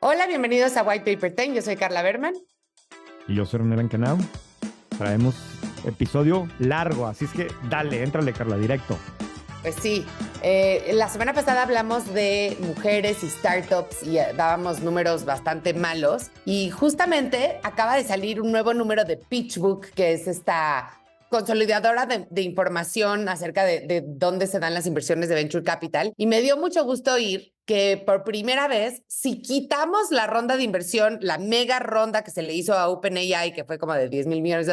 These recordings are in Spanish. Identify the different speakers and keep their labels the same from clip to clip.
Speaker 1: Hola, bienvenidos a White Paper 10. Yo soy Carla Berman.
Speaker 2: Y yo soy René Lankenau. Traemos episodio largo, así es que dale, éntrale, Carla, directo.
Speaker 1: Pues sí, la semana pasada hablamos de mujeres y startups y dábamos números bastante malos. Y justamente acaba de salir un nuevo número de PitchBook, que es esta consolidadora de información acerca de dónde se dan las inversiones de Venture Capital. Y me dio mucho gusto oír que por primera vez, si quitamos la ronda de inversión, la mega ronda que se le hizo a OpenAI, que fue como de $10 mil millones,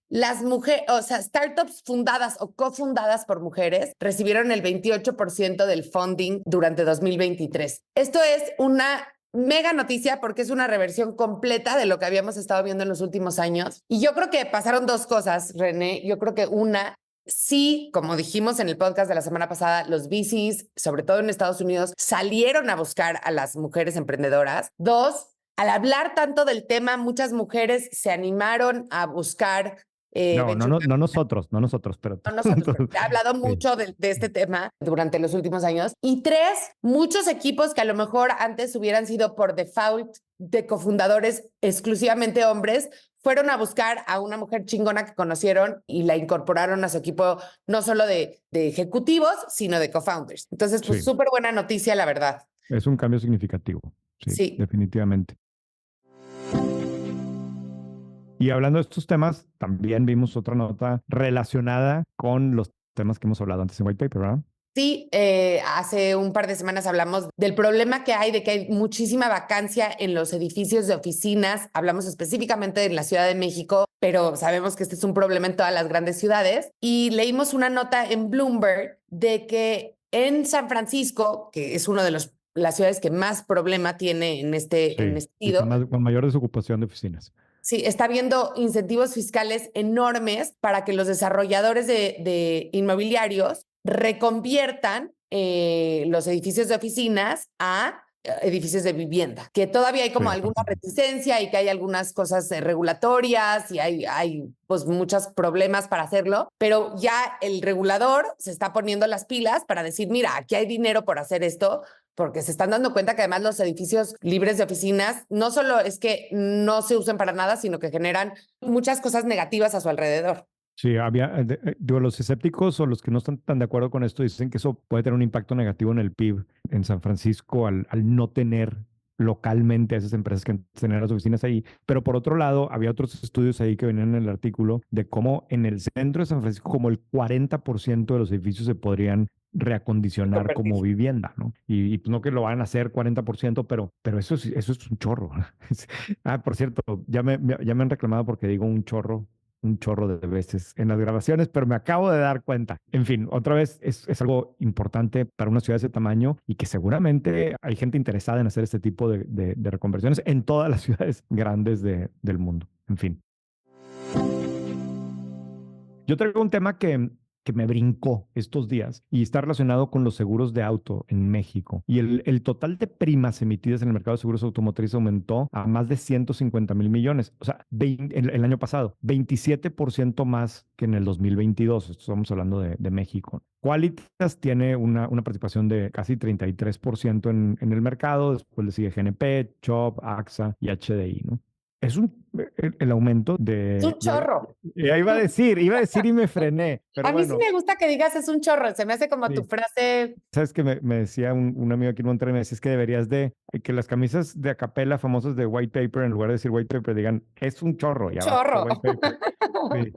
Speaker 1: las mujeres, o sea, startups fundadas o cofundadas por mujeres recibieron el 28% del funding durante 2023. Esto es una mega noticia porque es una reversión completa de lo que habíamos estado viendo en los últimos años. Y yo creo que pasaron dos cosas, René. Yo creo que una, sí, como dijimos en el podcast de la semana pasada, los VCs, sobre todo en Estados Unidos, salieron a buscar a las mujeres emprendedoras. Dos, al hablar tanto del tema, muchas mujeres se animaron a buscar
Speaker 2: No nosotros, pero
Speaker 1: no nosotros, pero se ha hablado
Speaker 2: sí.
Speaker 1: mucho de este tema durante los últimos años. Y tres, muchos equipos que a lo mejor antes hubieran sido por default de cofundadores exclusivamente hombres, fueron a buscar a una mujer chingona que conocieron y la incorporaron a su equipo, no solo de ejecutivos, sino de co-founders. Entonces, pues súper buena noticia, la verdad.
Speaker 2: Es un cambio significativo, sí, definitivamente. Y hablando de estos temas, también vimos otra nota relacionada con los temas que hemos hablado antes en White Paper, ¿verdad?
Speaker 1: Sí, hace un par de semanas hablamos del problema que hay de que hay muchísima vacancia en los edificios de oficinas. Hablamos específicamente en la Ciudad de México, pero sabemos que este es un problema en todas las grandes ciudades. Y leímos una nota en Bloomberg de que en San Francisco, que es uno de las ciudades que más problema tiene en este sentido,
Speaker 2: con mayor desocupación de oficinas.
Speaker 1: Sí, está habiendo incentivos fiscales enormes para que los desarrolladores de inmobiliarios reconviertan los edificios de oficinas a edificios de vivienda, que todavía hay como alguna reticencia y que hay algunas cosas regulatorias y hay pues muchos problemas para hacerlo, pero ya el regulador se está poniendo las pilas para decir, mira, aquí hay dinero por hacer esto, porque se están dando cuenta que además los edificios libres de oficinas no solo es que no se usen para nada, sino que generan muchas cosas negativas a su alrededor.
Speaker 2: Sí, los escépticos o los que no están tan de acuerdo con esto dicen que eso puede tener un impacto negativo en el PIB en San Francisco al no tener localmente a esas empresas que tener las oficinas ahí. Pero por otro lado, había otros estudios ahí que venían en el artículo de cómo en el centro de San Francisco como el 40% de los edificios se podrían reacondicionar como vivienda, ¿no? Y pues no que lo van a hacer 40%, pero eso es un chorro. Por cierto, ya me han reclamado porque digo un chorro de veces en las grabaciones, pero me acabo de dar cuenta. En fin, otra vez es algo importante para una ciudad de ese tamaño y que seguramente hay gente interesada en hacer este tipo de reconversiones en todas las ciudades grandes del mundo. En fin. Yo traigo un tema que me brincó estos días y está relacionado con los seguros de auto en México. Y el total de primas emitidas en el mercado de seguros automotrices aumentó a más de 150 mil millones. O sea, el año pasado, 27% más que en el 2022. Estamos hablando de México. Qualitas tiene una participación de casi 33% en el mercado. Después le sigue GNP, Chubb, AXA y HDI, ¿no? Es el aumento de...
Speaker 1: Es un chorro.
Speaker 2: Iba a decir y me frené. Pero
Speaker 1: a mí sí me gusta que digas es un chorro. Se me hace como tu frase.
Speaker 2: Sabes que me decía un amigo aquí en Monterrey, me decía es que deberías de que las camisas de acapella famosas de White Paper, en lugar de decir White Paper, digan es un chorro. Ya
Speaker 1: chorro.
Speaker 2: White Paper. Sí.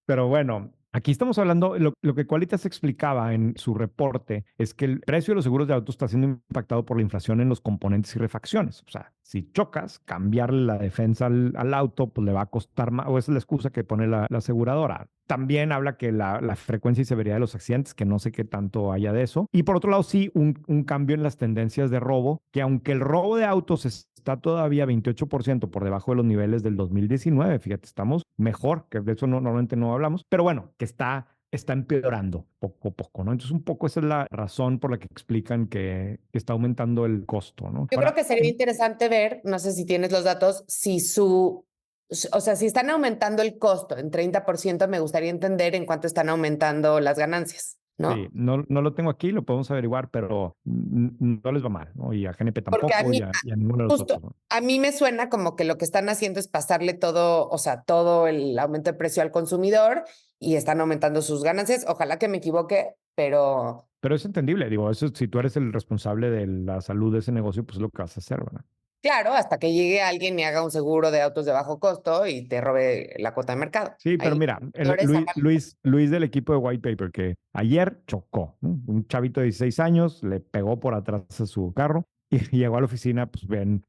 Speaker 2: Pero bueno, aquí estamos hablando, lo que Qualitas explicaba en su reporte es que el precio de los seguros de autos está siendo impactado por la inflación en los componentes y refacciones. O sea, si chocas, cambiarle la defensa al auto, pues le va a costar más, o esa es la excusa que pone la aseguradora. También habla que la frecuencia y severidad de los accidentes, que no sé qué tanto haya de eso. Y por otro lado, sí, un cambio en las tendencias de robo, que aunque el robo de autos está todavía 28% por debajo de los niveles del 2019, fíjate, estamos mejor, que de eso normalmente no hablamos, pero bueno, que está empeorando poco a poco, ¿no? Entonces, un poco esa es la razón por la que explican que está aumentando el costo, ¿no?
Speaker 1: Yo creo que sería interesante ver, no sé si tienes los datos, si si están aumentando el costo en 30%, me gustaría entender en cuánto están aumentando las ganancias. ¿no?
Speaker 2: Sí, no lo tengo aquí, lo podemos averiguar, pero no les va mal, ¿no? Y a GNP
Speaker 1: Porque a
Speaker 2: tampoco
Speaker 1: mí,
Speaker 2: y a ninguno de los
Speaker 1: justo,
Speaker 2: otros, ¿no?
Speaker 1: a mí me suena como que lo que están haciendo es pasarle todo, o sea, todo el aumento de precio al consumidor y están aumentando sus ganancias. Ojalá que me equivoque, pero
Speaker 2: Pero es entendible, digo, eso si tú eres el responsable de la salud de ese negocio, pues es lo que vas a hacer, ¿verdad?
Speaker 1: claro, hasta que llegue alguien y haga un seguro de autos de bajo costo y te robe la cuota de mercado.
Speaker 2: Sí, pero
Speaker 1: Ahí,
Speaker 2: mira,
Speaker 1: hagan.
Speaker 2: Luis del equipo de White Paper, que ayer chocó, ¿no? Un chavito de 16 años le pegó por atrás a su carro y llegó a la oficina, pues bien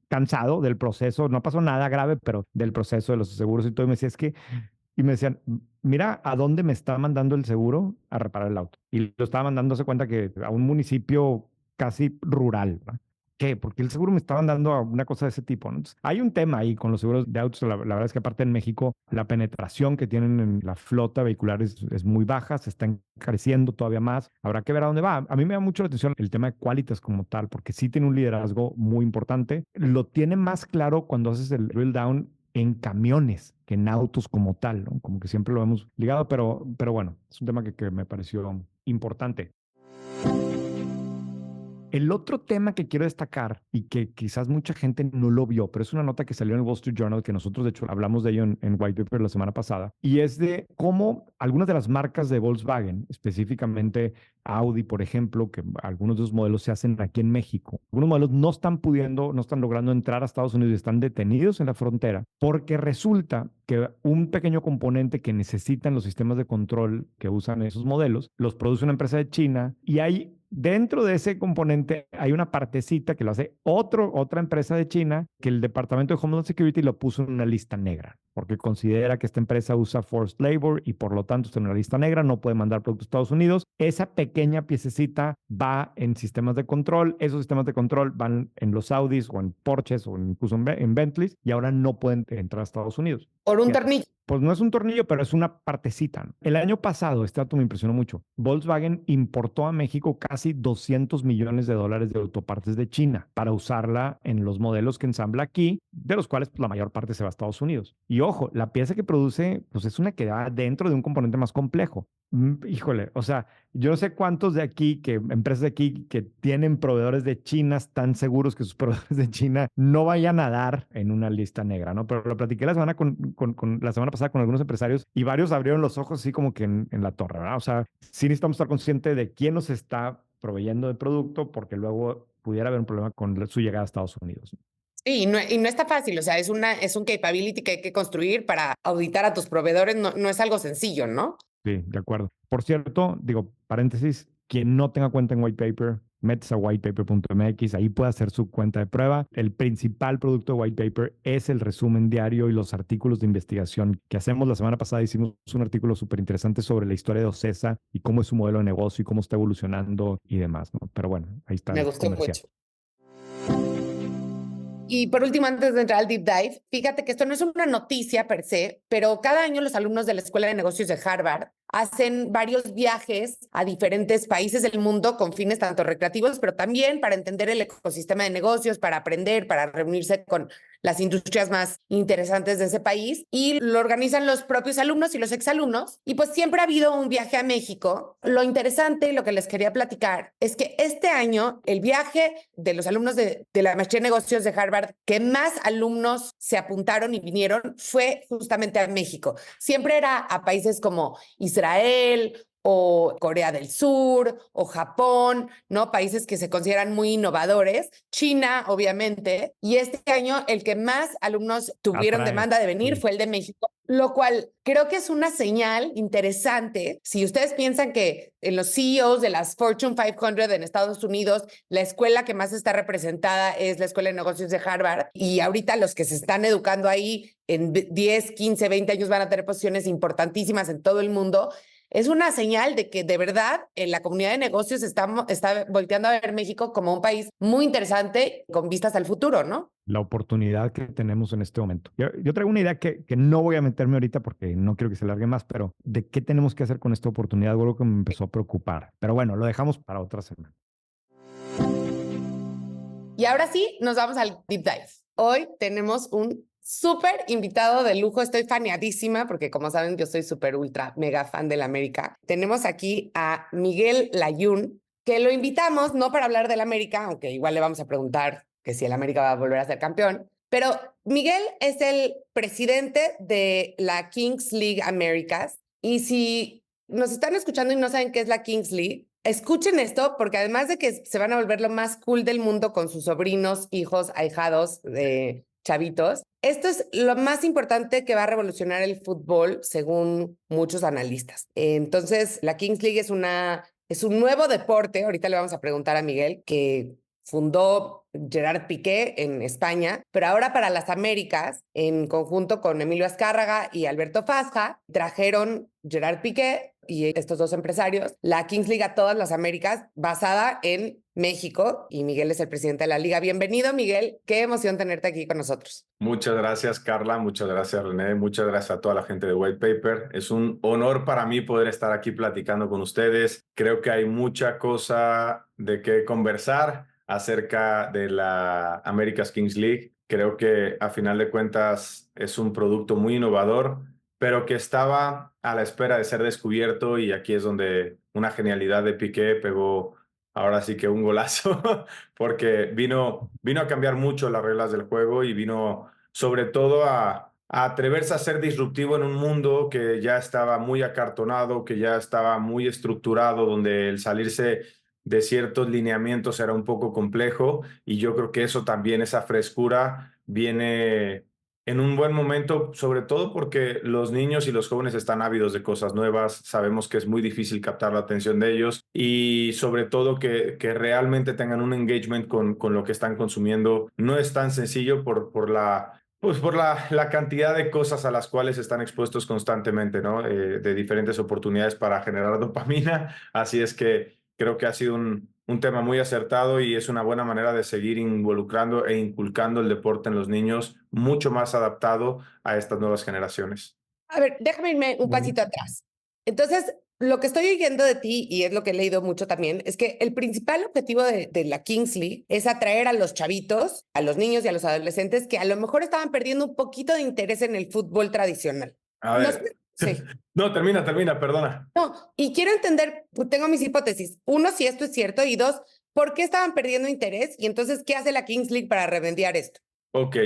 Speaker 2: cansado del proceso. No pasó nada grave, pero del proceso de los seguros y todo. Y me decía, y me decían, mira a dónde me está mandando el seguro a reparar el auto. Y lo estaba mandando, se cuenta que a un municipio casi rural, ¿verdad? ¿Qué? Porque el seguro me estaban dando a una cosa de ese tipo, ¿no? Entonces, hay un tema ahí con los seguros de autos. La verdad es que aparte en México, la penetración que tienen en la flota vehicular es muy baja, se está creciendo todavía más. Habrá que ver a dónde va. A mí me da mucho la atención el tema de Qualitas como tal, porque sí tiene un liderazgo muy importante. Lo tiene más claro cuando haces el drill down en camiones que en autos como tal, ¿no? Como que siempre lo hemos ligado, pero bueno, es un tema que me pareció importante. El otro tema que quiero destacar y que quizás mucha gente no lo vio, pero es una nota que salió en el Wall Street Journal, que nosotros de hecho hablamos de ello en White Paper la semana pasada, y es de cómo algunas de las marcas de Volkswagen, específicamente Audi, por ejemplo, que algunos de esos modelos se hacen aquí en México, algunos modelos no están pudiendo, no están logrando entrar a Estados Unidos y están detenidos en la frontera, porque resulta que un pequeño componente que necesitan los sistemas de control que usan esos modelos, los produce una empresa de China y hay dentro de ese componente hay una partecita que lo hace otra empresa de China que el Departamento de Homeland Security lo puso en una lista negra porque considera que esta empresa usa forced labor y por lo tanto está en una lista negra, no puede mandar productos a Estados Unidos. Esa pequeña piececita va en sistemas de control, esos sistemas de control van en los Audis o en Porsches o incluso en Bentleys y ahora no pueden entrar a Estados Unidos.
Speaker 1: Por un
Speaker 2: Fíjate.
Speaker 1: tornillo.
Speaker 2: Pues no es un tornillo, pero es una partecita, ¿no? El año pasado, este dato me impresionó mucho. Volkswagen importó a México casi 200 millones de dólares de autopartes de China para usarla en los modelos que ensambla aquí, de los cuales pues, la mayor parte se va a Estados Unidos. Y ojo, la pieza que produce pues es una que va dentro de un componente más complejo. Híjole, o sea, yo no sé cuántos de aquí, empresas de aquí que tienen proveedores de China están seguros que sus proveedores de China no vayan a dar en una lista negra, ¿no? Pero lo platiqué la semana la semana pasada con algunos empresarios y varios abrieron los ojos así como que en la torre, ¿verdad? O sea, sí necesitamos estar conscientes de quién nos está proveyendo de producto porque luego pudiera haber un problema con su llegada a Estados Unidos.
Speaker 1: Sí, y no está fácil, o sea, es un capability que hay que construir para auditar a tus proveedores, no es algo sencillo, ¿no?
Speaker 2: Sí, de acuerdo. Por cierto, digo, paréntesis, quien no tenga cuenta en White Paper, métese a whitepaper.mx, ahí puede hacer su cuenta de prueba. El principal producto de White Paper es el resumen diario y los artículos de investigación que hacemos. La semana pasada hicimos un artículo súper interesante sobre la historia de Ocesa y cómo es su modelo de negocio y cómo está evolucionando y demás, ¿no? Pero bueno, ahí está
Speaker 1: Me
Speaker 2: el
Speaker 1: gustó
Speaker 2: comercial.
Speaker 1: mucho. Y por último, antes de entrar al deep dive, fíjate que esto no es una noticia per se, pero cada año los alumnos de la Escuela de Negocios de Harvard hacen varios viajes a diferentes países del mundo con fines tanto recreativos, pero también para entender el ecosistema de negocios, para aprender, para reunirse con las industrias más interesantes de ese país. Y lo organizan los propios alumnos y los exalumnos. Y pues siempre ha habido un viaje a México. Lo interesante y lo que les quería platicar es que este año el viaje de los alumnos de la Maestría de Negocios de Harvard, que más alumnos se apuntaron y vinieron, fue justamente a México. Siempre era a países como Israel o Corea del Sur o Japón, ¿no? Países que se consideran muy innovadores, China, obviamente, y este año el que más alumnos tuvieron
Speaker 2: Atrae.
Speaker 1: demanda de venir
Speaker 2: Sí.
Speaker 1: fue el de México, lo cual creo que es una señal interesante. Si ustedes piensan que en los CEOs de las Fortune 500 en Estados Unidos, la escuela que más está representada es la Escuela de Negocios de Harvard, y ahorita los que se están educando ahí en 10, 15, 20 años van a tener posiciones importantísimas en todo el mundo, es una señal de que de verdad en la comunidad de negocios está volteando a ver México como un país muy interesante con vistas al futuro, ¿no?
Speaker 2: La oportunidad que tenemos en este momento. Yo traigo una idea que no voy a meterme ahorita porque no quiero que se largue más, pero de qué tenemos que hacer con esta oportunidad, algo que me empezó a preocupar. Pero bueno, lo dejamos para otra semana.
Speaker 1: Y ahora sí, nos vamos al deep dive. Hoy tenemos un súper invitado de lujo. Estoy faneadísima porque, como saben, yo soy súper ultra mega fan del América. Tenemos aquí a Miguel Layún, que lo invitamos no para hablar del América, aunque igual le vamos a preguntar que si el América va a volver a ser campeón. Pero Miguel es el presidente de la Kings League Américas. Y si nos están escuchando y no saben qué es la Kings League, escuchen esto, porque además de que se van a volver lo más cool del mundo con sus sobrinos, hijos, ahijados de chavitos, esto es lo más importante que va a revolucionar el fútbol, según muchos analistas. Entonces, la Kings League es un nuevo deporte. Ahorita le vamos a preguntar a Miguel, que fundó Gerard Piqué en España, pero ahora para las Américas, en conjunto con Emilio Azcárraga y Alberto Fasja, trajeron Gerard Piqué y estos dos empresarios la Kings League a todas las Américas, basada en México, y Miguel es el presidente de la liga. Bienvenido, Miguel. Qué emoción tenerte aquí con nosotros.
Speaker 3: Muchas gracias, Carla. Muchas gracias, René. Muchas gracias a toda la gente de White Paper. Es un honor para mí poder estar aquí platicando con ustedes. Creo que hay mucha cosa de qué conversar acerca de la America's Kings League. Creo que a final de cuentas es un producto muy innovador, pero que estaba a la espera de ser descubierto, y aquí es donde una genialidad de Piqué pegó ahora sí que un golazo, porque vino a cambiar mucho las reglas del juego y vino sobre todo a atreverse a ser disruptivo en un mundo que ya estaba muy acartonado, que ya estaba muy estructurado, donde el salirse de ciertos lineamientos era un poco complejo, y yo creo que eso también, esa frescura, viene en un buen momento, sobre todo porque los niños y los jóvenes están ávidos de cosas nuevas. Sabemos que es muy difícil captar la atención de ellos, y sobre todo que realmente tengan un engagement con lo que están consumiendo. No es tan sencillo por la cantidad de cosas a las cuales están expuestos constantemente, ¿no? De diferentes oportunidades para generar dopamina. Así es que creo que ha sido un tema muy acertado, y es una buena manera de seguir involucrando e inculcando el deporte en los niños, mucho más adaptado a estas nuevas generaciones.
Speaker 1: A ver, déjame irme un pasito atrás. Entonces, lo que estoy oyendo de ti, y es lo que he leído mucho también, es que el principal objetivo de la Kings League es atraer a los chavitos, a los niños y a los adolescentes que a lo mejor estaban perdiendo un poquito de interés en el fútbol tradicional.
Speaker 3: A
Speaker 1: No
Speaker 3: ver.
Speaker 1: sé, sí.
Speaker 3: No, termina, perdona.
Speaker 1: No, y quiero entender, pues, tengo mis hipótesis. Uno, si esto es cierto, y dos, ¿por qué estaban perdiendo interés? Y entonces, ¿qué hace la Kings League para remediar esto?
Speaker 3: Ok,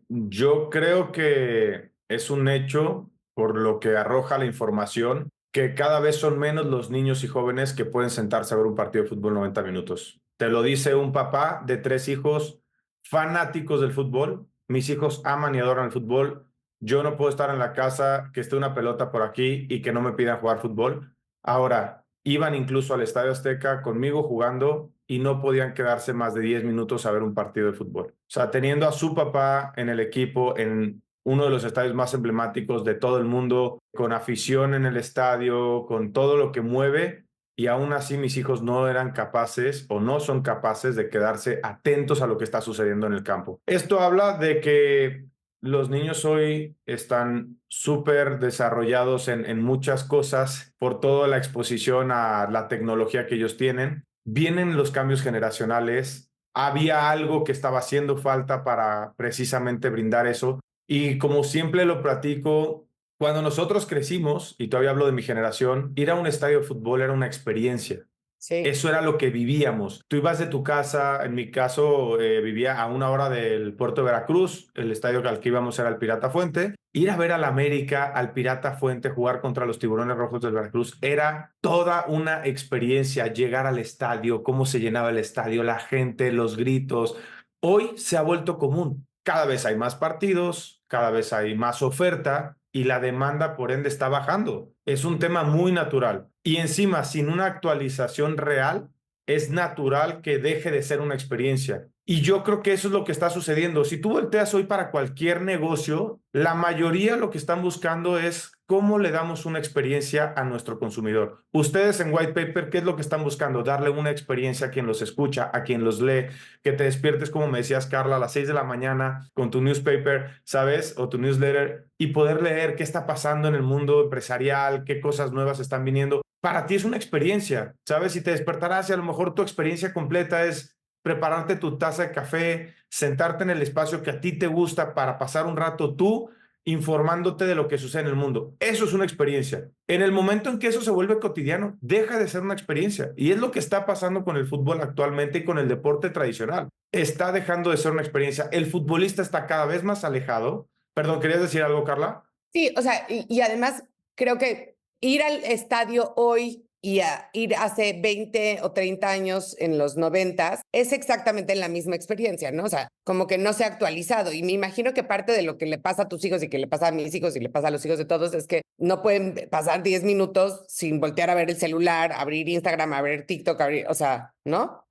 Speaker 3: yo creo que es un hecho, por lo que arroja la información, que cada vez son menos los niños y jóvenes que pueden sentarse a ver un partido de fútbol 90 minutos. Te lo dice un papá de 3 hijos fanáticos del fútbol. Mis hijos aman y adoran el fútbol. Yo no puedo estar en la casa que esté una pelota por aquí y que no me pidan jugar fútbol. Ahora, iban incluso al Estadio Azteca conmigo jugando y no podían quedarse más de 10 minutos a ver un partido de fútbol. O sea, teniendo a su papá en el equipo, en uno de los estadios más emblemáticos de todo el mundo, con afición en el estadio, con todo lo que mueve, y aún así mis hijos no eran capaces o no son capaces de quedarse atentos a lo que está sucediendo en el campo. Esto habla de que los niños hoy están súper desarrollados en muchas cosas por toda la exposición a la tecnología que ellos tienen. Vienen los cambios generacionales. Había algo que estaba haciendo falta para precisamente brindar eso. Y como siempre lo platico, cuando nosotros crecimos, y todavía hablo de mi generación, ir a un estadio de fútbol era una experiencia.
Speaker 1: Sí.
Speaker 3: Eso era lo que vivíamos. Tú ibas de tu casa, en mi caso vivía a 1 hora del puerto de Veracruz, el estadio al que íbamos era el Pirata Fuente. Ir a ver al América, al Pirata Fuente, jugar contra los Tiburones Rojos del Veracruz, era toda una experiencia. Llegar al estadio, cómo se llenaba el estadio, la gente, los gritos. Hoy se ha vuelto común. Cada vez hay más partidos, cada vez hay más oferta, y la demanda, por ende, está bajando. Es un tema muy natural. Y encima, sin una actualización real, es natural que deje de ser una experiencia. Y yo creo que eso es lo que está sucediendo. Si tú volteas hoy para cualquier negocio, la mayoría lo que están buscando es cómo le damos una experiencia a nuestro consumidor. Ustedes en White Paper, ¿qué es lo que están buscando? Darle una experiencia a quien los escucha, a quien los lee, que te despiertes, como me decías, Carla, a las 6 de la mañana con tu newspaper, ¿sabes? O tu newsletter, y poder leer qué está pasando en el mundo empresarial, qué cosas nuevas están viniendo. Para ti es una experiencia, ¿sabes? Y te despertarás, y a lo mejor tu experiencia completa es prepararte tu taza de café, sentarte en el espacio que a ti te gusta para pasar un rato tú informándote de lo que sucede en el mundo. Eso es una experiencia. En el momento en que eso se vuelve cotidiano, deja de ser una experiencia. Y es lo que está pasando con el fútbol actualmente y con el deporte tradicional. Está dejando de ser una experiencia. El futbolista está cada vez más alejado. Perdón, ¿querías decir algo, Carla?
Speaker 1: Sí, o sea, y además creo que ir al estadio hoy y ir hace 20 o 30 años en los 90 es exactamente la misma experiencia, ¿no? O sea, como que no se ha actualizado. Y me imagino que parte de lo que le pasa a tus hijos y que le pasa a mis hijos y le pasa a los hijos de todos es que no pueden pasar 10 minutos sin voltear a ver el celular, abrir Instagram, abrir TikTok, o sea, ¿no?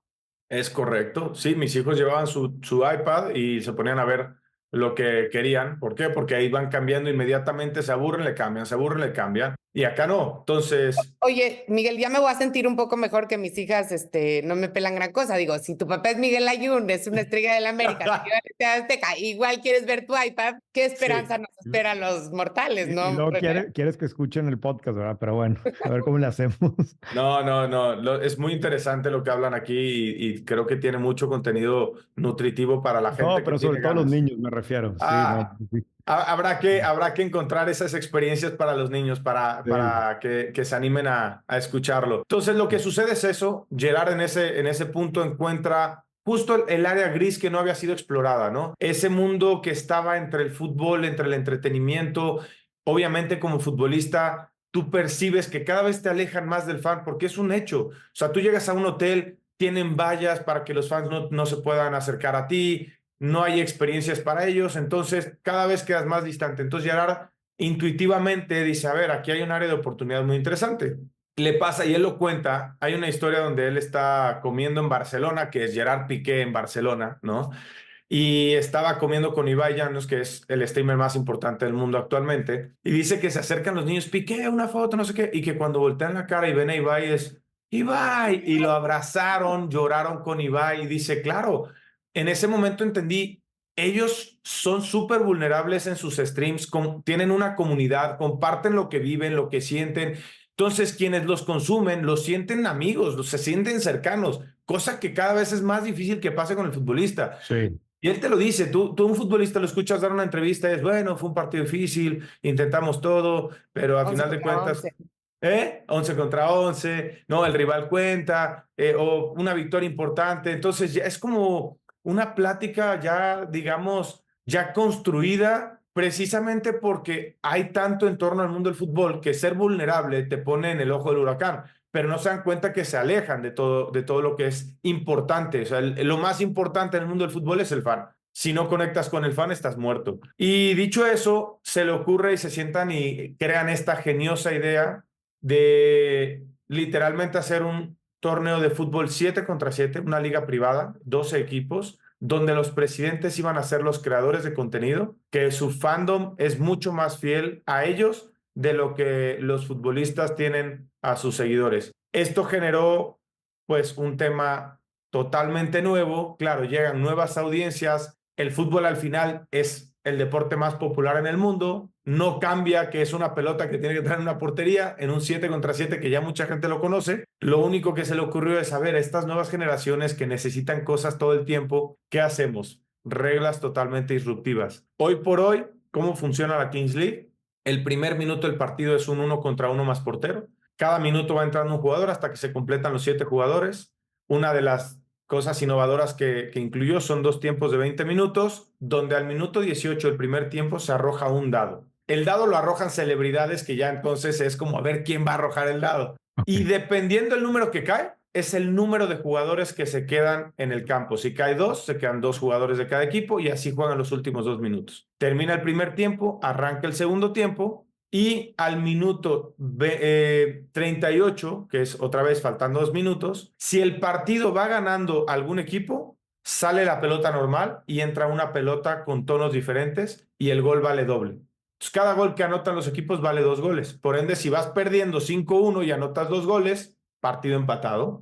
Speaker 3: Es correcto. Sí, mis hijos llevaban su iPad y se ponían a ver lo que querían. ¿Por qué? Porque ahí van cambiando inmediatamente, se aburren, le cambian, se aburren, le cambian. Y acá no. Entonces,
Speaker 1: Oye, Miguel, ya me voy a sentir un poco mejor que mis hijas, no me pelan gran cosa. Digo, si tu papá es Miguel Ayun, es una estrella de la América, te Azteca, igual quieres ver tu iPad, ¿qué esperanza
Speaker 3: sí.
Speaker 1: nos espera a los mortales,
Speaker 2: Y
Speaker 1: no?
Speaker 2: luego
Speaker 1: René?
Speaker 2: quieres que escuchen el podcast, ¿verdad? Pero bueno, a ver cómo le hacemos.
Speaker 3: No. Es muy interesante lo que hablan aquí y creo que tiene mucho contenido nutritivo para la gente
Speaker 2: No,
Speaker 3: que
Speaker 2: pero
Speaker 3: tiene
Speaker 2: sobre todo los
Speaker 3: ganas.
Speaker 2: niños me refiero. Sí, no. Sí,
Speaker 3: Habrá que encontrar esas experiencias para los niños
Speaker 2: sí.
Speaker 3: para que se animen a escucharlo. Entonces, lo que sucede es eso. Gerard en ese punto encuentra justo el área gris que no había sido explorada, ¿no? Ese mundo que estaba entre el fútbol, entre el entretenimiento. Obviamente, como futbolista, tú percibes que cada vez te alejan más del fan porque es un hecho. O sea, tú llegas a un hotel, tienen vallas para que los fans no se puedan acercar a ti, no hay experiencias para ellos, entonces cada vez quedas más distante. Entonces Gerard intuitivamente dice, a ver, aquí hay un área de oportunidad muy interesante. Le pasa, y él lo cuenta, hay una historia donde él está comiendo en Barcelona, que es Gerard Piqué en Barcelona, ¿no? Y estaba comiendo con Ibai Llanos, que es el streamer más importante del mundo actualmente, y dice que se acercan los niños, Piqué, una foto, no sé qué, y que cuando voltean la cara y ven a Ibai es, Ibai, y lo abrazaron, lloraron con Ibai, y dice, claro, en ese momento entendí, ellos son súper vulnerables en sus streams, tienen una comunidad, comparten lo que viven, lo que sienten, entonces quienes los consumen los sienten amigos, se sienten cercanos, cosa que cada vez es más difícil que pase con el futbolista.
Speaker 2: Sí.
Speaker 3: Y él te lo dice, tú un futbolista lo escuchas dar una entrevista, es bueno, fue un partido difícil, intentamos todo, pero al
Speaker 1: 11
Speaker 3: final de
Speaker 1: contra
Speaker 3: cuentas,
Speaker 1: 11.
Speaker 3: 11 contra 11, no, el rival cuenta, o una victoria importante, entonces ya es como una plática ya, digamos, ya construida precisamente porque hay tanto en torno al mundo del fútbol que ser vulnerable te pone en el ojo del huracán, pero no se dan cuenta que se alejan de todo lo que es importante. O sea, lo más importante en el mundo del fútbol es el fan. Si no conectas con el fan, estás muerto. Y dicho eso, se le ocurre y se sientan y crean esta geniosa idea de literalmente hacer un torneo de fútbol 7 contra 7, una liga privada, 12 equipos, donde los presidentes iban a ser los creadores de contenido, que su fandom es mucho más fiel a ellos de lo que los futbolistas tienen a sus seguidores. Esto generó pues un tema totalmente nuevo, claro, llegan nuevas audiencias, el fútbol al final es el deporte más popular en el mundo, no cambia que es una pelota que tiene que estar en una portería, en un 7 contra 7 que ya mucha gente lo conoce, lo único que se le ocurrió es saber estas nuevas generaciones que necesitan cosas todo el tiempo, ¿qué hacemos? Reglas totalmente disruptivas. Hoy por hoy, ¿cómo funciona la Kings League? El primer minuto del partido es un 1 contra 1 más portero. Cada minuto va entrando un jugador hasta que se completan los 7 jugadores. Una de las cosas innovadoras que incluyó son 2 tiempos de 20 minutos, donde al minuto 18 del primer tiempo se arroja un dado. El dado lo arrojan celebridades que ya entonces es como a ver quién va a arrojar el dado. Y dependiendo del número que cae, es el número de jugadores que se quedan en el campo. Si cae 2, se quedan 2 jugadores de cada equipo y así juegan los últimos 2 minutos. Termina el primer tiempo, arranca el segundo tiempo y al minuto 38, que es otra vez faltando 2 minutos, si el partido va ganando algún equipo, sale la pelota normal y entra una pelota con tonos diferentes y el gol vale doble. Entonces, cada gol que anotan los equipos vale 2 goles. Por ende, si vas perdiendo 5-1 y anotas 2 goles, partido empatado.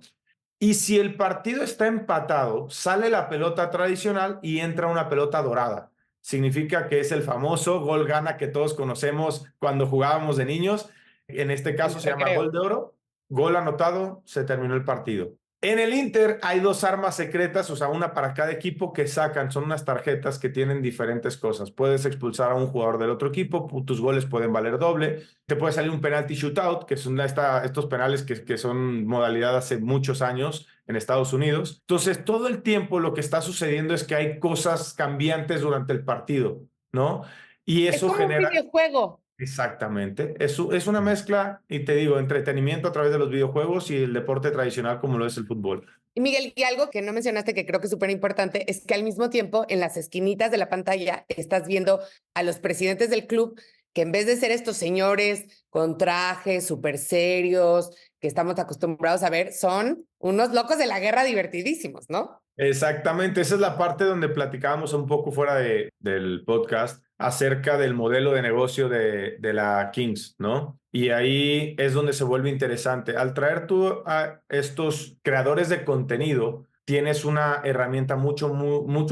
Speaker 3: Y si el partido está empatado, sale la pelota tradicional y entra una pelota dorada. Significa que es el famoso gol gana que todos conocemos cuando jugábamos de niños. En este caso se llama gol de oro. Gol anotado, se terminó el partido. En el Inter hay 2 armas secretas, o sea, una para cada equipo que sacan, son unas tarjetas que tienen diferentes cosas. Puedes expulsar a un jugador del otro equipo, tus goles pueden valer doble, te puede salir un penalty shootout, que son estos penales que son modalidad hace muchos años en Estados Unidos. Entonces, todo el tiempo lo que está sucediendo es que hay cosas cambiantes durante el partido, ¿no? Y
Speaker 1: Es
Speaker 3: eso
Speaker 1: como un
Speaker 3: genera...
Speaker 1: videojuego.
Speaker 3: Exactamente. Es una mezcla, y te digo, entretenimiento a través de los videojuegos y el deporte tradicional como lo es el fútbol.
Speaker 1: Y Miguel, y algo que no mencionaste que creo que es súper importante es que al mismo tiempo en las esquinitas de la pantalla estás viendo a los presidentes del club que en vez de ser estos señores con trajes súper serios que estamos acostumbrados a ver, son unos locos de la guerra divertidísimos, ¿no?
Speaker 3: Exactamente, esa es la parte donde platicábamos un poco fuera del podcast acerca del modelo de negocio de la Kings, ¿no? Y ahí es donde se vuelve interesante. Al traer tú a estos creadores de contenido, tienes una herramienta mucho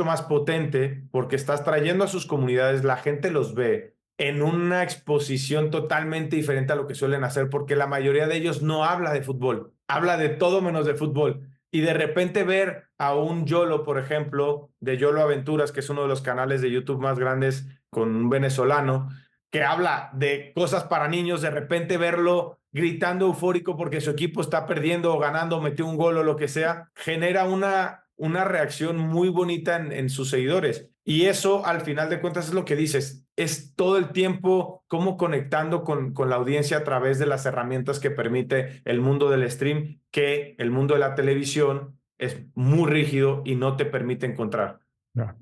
Speaker 3: más potente porque estás trayendo a sus comunidades, la gente los ve en una exposición totalmente diferente a lo que suelen hacer porque la mayoría de ellos no habla de fútbol, habla de todo menos de fútbol. Y de repente ver a un YOLO, por ejemplo, de YOLO Aventuras, que es uno de los canales de YouTube más grandes con un venezolano, que habla de cosas para niños, de repente verlo gritando eufórico porque su equipo está perdiendo o ganando, metió un gol o lo que sea, genera una reacción muy bonita en sus seguidores. Y eso, al final de cuentas, es lo que dices. Es todo el tiempo cómo conectando con la audiencia a través de las herramientas que permite el mundo del stream, que el mundo de la televisión es muy rígido y no te permite encontrar.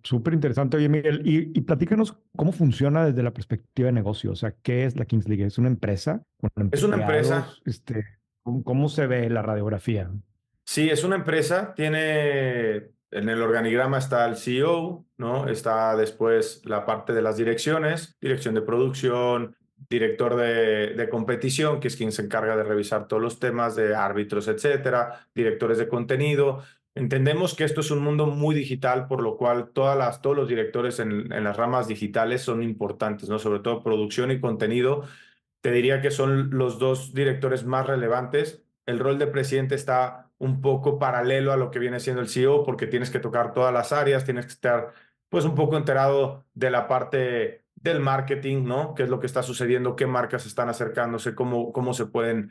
Speaker 2: Súper interesante. Oye, Miguel, y platícanos cómo funciona desde la perspectiva de negocio. O sea, ¿qué es la Kings League? ¿Es una empresa con
Speaker 3: Es una empresa.
Speaker 2: empleados? ¿Cómo se ve la radiografía?
Speaker 3: Sí, es una empresa, tiene en el organigrama está el CEO, ¿no? Está después la parte de las direcciones, dirección de producción, director de competición, que es quien se encarga de revisar todos los temas de árbitros, etcétera, directores de contenido. Entendemos que esto es un mundo muy digital, por lo cual todos los directores en las ramas digitales son importantes, ¿no? Sobre todo producción y contenido. Te diría que son los 2 directores más relevantes. El rol de presidente está un poco paralelo a lo que viene siendo el CEO porque tienes que tocar todas las áreas, tienes que estar pues un poco enterado de la parte del marketing, ¿no? ¿Qué es lo que está sucediendo? ¿Qué marcas están acercándose? ¿Cómo se pueden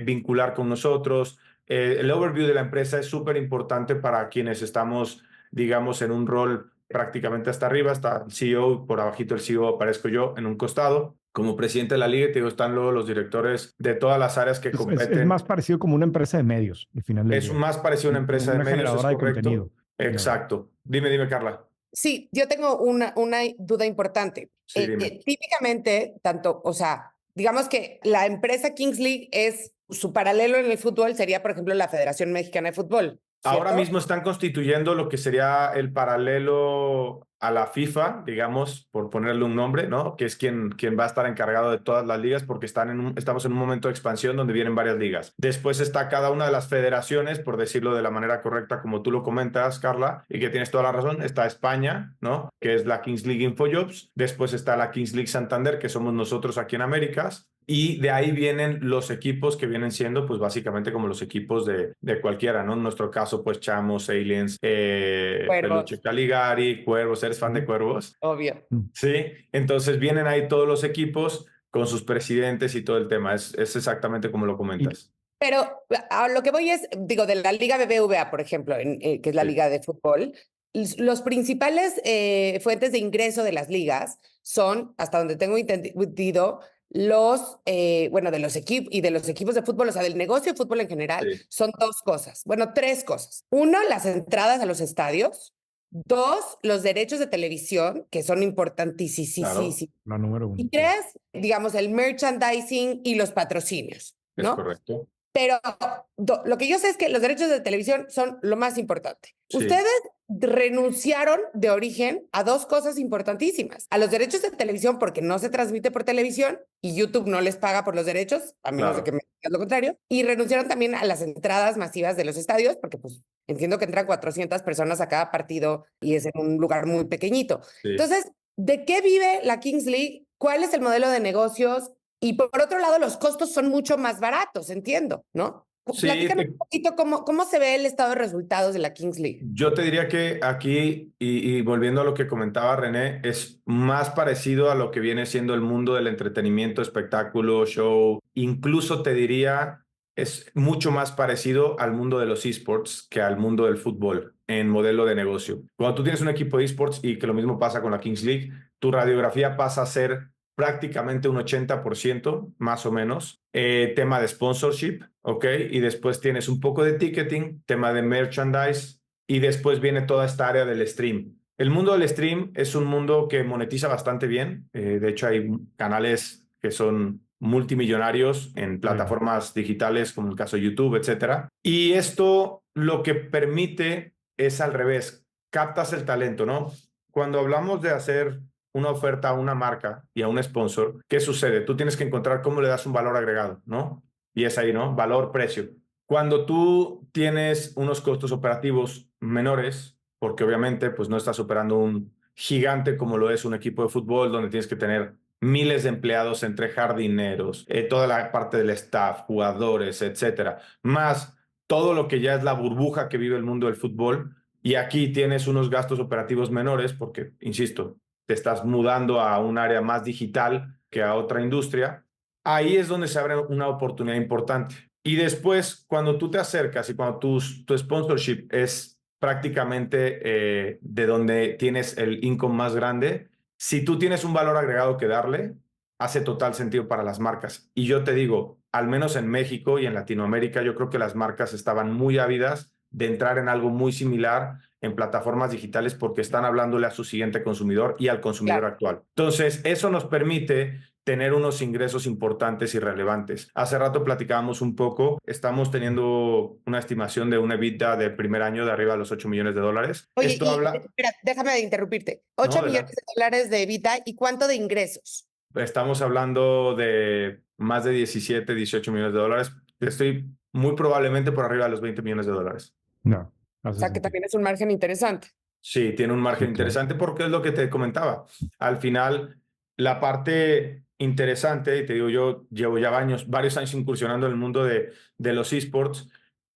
Speaker 3: vincular con nosotros? El overview de la empresa es súper importante para quienes estamos, digamos, en un rol prácticamente hasta arriba. Está el CEO, por abajito del CEO aparezco yo en un costado. Como presidente de la liga, te digo, están luego los directores de todas las áreas que competen.
Speaker 2: Es más parecido como una empresa de medios, al final del
Speaker 3: Es
Speaker 2: día.
Speaker 3: más parecido a una empresa de
Speaker 2: Una
Speaker 3: medios, es
Speaker 2: generadora de
Speaker 3: correcto.
Speaker 2: contenido.
Speaker 3: Exacto. Dime, Carla.
Speaker 1: Sí, yo tengo una duda importante.
Speaker 3: Sí, dime.
Speaker 1: Típicamente, tanto, o sea, digamos que la empresa Kings League es su paralelo en el fútbol sería, por ejemplo, la Federación Mexicana de Fútbol. ¿Cierto?
Speaker 3: Ahora mismo están constituyendo lo que sería el paralelo a la FIFA, digamos, por ponerle un nombre, ¿no? Que es quien va a estar encargado de todas las ligas porque estamos en un momento de expansión donde vienen varias ligas. Después está cada una de las federaciones, por decirlo de la manera correcta, como tú lo comentas, Carla, y que tienes toda la razón. Está España, ¿no? Que es la Kings League InfoJobs. Después está la Kings League Santander, que somos nosotros aquí en Américas. Y de ahí vienen los equipos que vienen siendo, pues básicamente como los equipos de cualquiera, ¿no? En nuestro caso, pues Chamos, Aliens, Peluche Caligari, Cuervos. ¿Eres fan de Cuervos?
Speaker 1: Obvio.
Speaker 3: Sí. Entonces vienen ahí todos los equipos con sus presidentes y todo el tema. Es exactamente como lo comentas.
Speaker 1: Pero a lo que voy es, digo, de la Liga BBVA, por ejemplo, que es la liga de fútbol, los principales fuentes de ingreso de las ligas son, hasta donde tengo entendido, de los equipos y de los equipos de fútbol, o sea, del negocio de fútbol en general,
Speaker 3: Sí.
Speaker 1: son 2 cosas. Bueno, 3 cosas. 1, las entradas a los estadios. 2, los derechos de televisión, que son importantísimos.
Speaker 3: Claro.
Speaker 2: La número 1.
Speaker 1: Y 3, digamos, el merchandising y los patrocinios,
Speaker 3: Es
Speaker 1: ¿no?
Speaker 3: correcto.
Speaker 1: Pero lo que yo sé es que los derechos de televisión son lo más importante.
Speaker 3: Sí.
Speaker 1: Ustedes renunciaron de origen a 2 cosas importantísimas. A los derechos de televisión porque no se transmite por televisión y YouTube no les paga por los derechos, a menos de que me digas lo contrario. Y renunciaron también a las entradas masivas de los estadios porque pues entiendo que entran 400 personas a cada partido y es en un lugar muy pequeñito.
Speaker 3: Sí.
Speaker 1: Entonces, ¿de qué vive la Kings League? ¿Cuál es el modelo de negocios? Y por otro lado, los costos son mucho más baratos, entiendo, ¿no?
Speaker 3: Sí,
Speaker 1: Platícame un poquito cómo se ve el estado de resultados de la Kings League.
Speaker 3: yo te diría que aquí, y volviendo a lo que comentaba René, es más parecido a lo que viene siendo el mundo del entretenimiento, espectáculo, show. Incluso te diría, es mucho más parecido al mundo de los esports que al mundo del fútbol en modelo de negocio. Cuando tú tienes un equipo de esports, y que lo mismo pasa con la Kings League, tu radiografía pasa a ser prácticamente un 80%, más o menos, tema de sponsorship, ¿ok? Y después tienes un poco de ticketing, tema de merchandise, y después viene toda esta área del stream. El mundo del stream es un mundo que monetiza bastante bien. De hecho, hay canales que son multimillonarios en plataformas digitales, como el caso de YouTube, etcétera. Y esto lo que permite es al revés, captas el talento, ¿no? Cuando hablamos de hacer una oferta a una marca y a un sponsor, ¿qué sucede? Tú tienes que encontrar cómo le das un valor agregado, ¿no? Y es ahí, ¿no? Valor, precio. Cuando tú tienes unos costos operativos menores, porque obviamente pues no estás operando un gigante como lo es un equipo de fútbol, donde tienes que tener miles de empleados entre jardineros, toda la parte del staff, jugadores, etcétera, más todo lo que ya es la burbuja que vive el mundo del fútbol. Y aquí tienes unos gastos operativos menores porque, insisto, te estás mudando a un área más digital que a otra industria. Ahí es donde se abre una oportunidad importante. Y después, cuando tú te acercas y cuando tu sponsorship es prácticamente de donde tienes el income más grande, si tú tienes un valor agregado que darle, hace total sentido para las marcas. Y yo te digo, al menos en México y en Latinoamérica, yo creo que las marcas estaban muy ávidas de entrar en algo muy similar en plataformas digitales porque están hablándole a su siguiente consumidor y al consumidor actual. Entonces, eso nos permite tener unos ingresos importantes y relevantes. Hace rato platicábamos un poco, estamos teniendo una estimación de un EBITDA del primer año de arriba de los $8 millones.
Speaker 1: Oye,
Speaker 3: Esto habla...
Speaker 1: espera, déjame de interrumpirte.
Speaker 3: No,
Speaker 1: 8 millones de dólares de EBITDA y ¿cuánto de ingresos?
Speaker 3: Estamos hablando de más de 17, 18 millones de dólares. Estoy muy probablemente por arriba de los 20 millones de dólares.
Speaker 2: No.
Speaker 1: O sea, que también es un margen interesante.
Speaker 3: Sí, tiene un margen interesante porque es lo que te comentaba. Al final, la parte interesante, y te digo, yo llevo ya varios años incursionando en el mundo de los esports,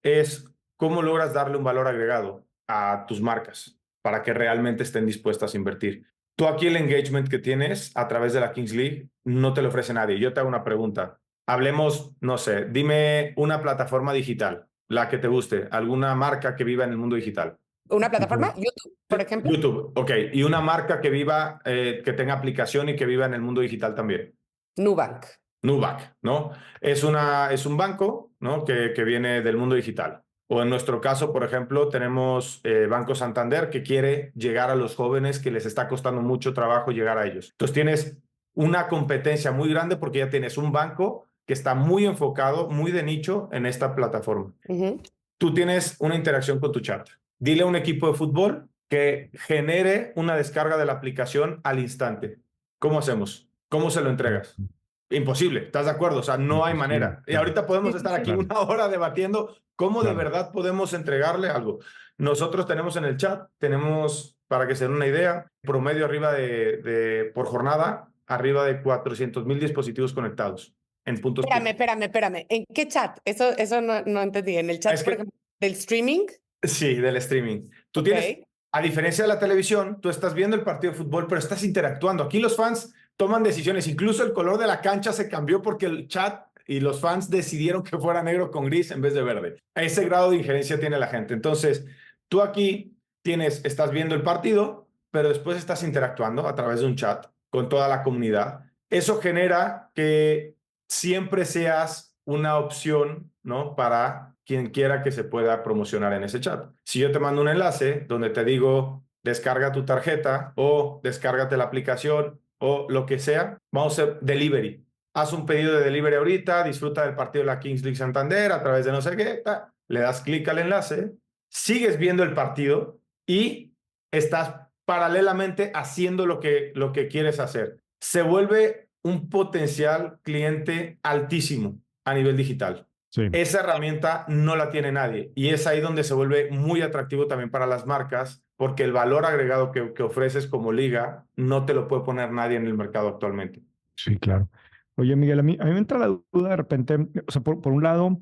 Speaker 3: es cómo logras darle un valor agregado a tus marcas para que realmente estén dispuestas a invertir. Tú aquí el engagement que tienes a través de la Kings League no te lo ofrece nadie. Yo te hago una pregunta. Hablemos, no sé, dime una plataforma digital, la que te guste, alguna marca que viva en el mundo digital.
Speaker 1: ¿Una plataforma? YouTube, por ejemplo.
Speaker 3: YouTube, ok. Y una marca que viva, que tenga aplicación y que viva en el mundo digital también.
Speaker 1: Nubank.
Speaker 3: Nubank, ¿no? Es un banco, ¿no? Que viene del mundo digital. O en nuestro caso, por ejemplo, tenemos Banco Santander que quiere llegar a los jóvenes que les está costando mucho trabajo llegar a ellos. Entonces tienes una competencia muy grande porque ya tienes un banco que está muy enfocado, muy de nicho en esta plataforma. Tú tienes una interacción con tu chat. Dile a un equipo de fútbol que genere una descarga de la aplicación al instante. ¿Cómo hacemos? ¿Cómo se lo entregas? Imposible, ¿estás de acuerdo? O sea, no hay manera. Y ahorita podemos estar aquí una hora debatiendo cómo de verdad podemos entregarle algo. Nosotros tenemos en el chat, tenemos, para que se den una idea, promedio arriba por jornada, arriba de 400,000 dispositivos conectados en puntos.
Speaker 1: Espérame. ¿En qué chat? Eso no entendí. ¿En el chat, por ejemplo, del streaming?
Speaker 3: Sí, del streaming. Tú tienes, a diferencia de la televisión, tú estás viendo el partido de fútbol, pero estás interactuando. Aquí los fans toman decisiones. Incluso el color de la cancha se cambió porque el chat y los fans decidieron que fuera negro con gris en vez de verde. Ese grado de injerencia tiene la gente. Entonces, tú aquí estás viendo el partido, pero después estás interactuando a través de un chat con toda la comunidad. Eso genera que siempre seas una opción, ¿no? Para quien quiera que se pueda promocionar en ese chat. Si yo te mando un enlace donde te digo, descarga tu tarjeta o descárgate la aplicación o lo que sea, vamos a hacer delivery. Haz un pedido de delivery ahorita, disfruta del partido de la Kings League Santander a través de no sé qué, le das clic al enlace, sigues viendo el partido y estás paralelamente haciendo lo que quieres hacer. Se vuelve un potencial cliente altísimo a nivel digital. Sí. Esa herramienta no la tiene nadie y es ahí donde se vuelve muy atractivo también para las marcas porque el valor agregado que ofreces como liga no te lo puede poner nadie en el mercado actualmente.
Speaker 2: Sí, claro. Oye, Miguel, a mí me entra la duda de repente, o sea, por un lado,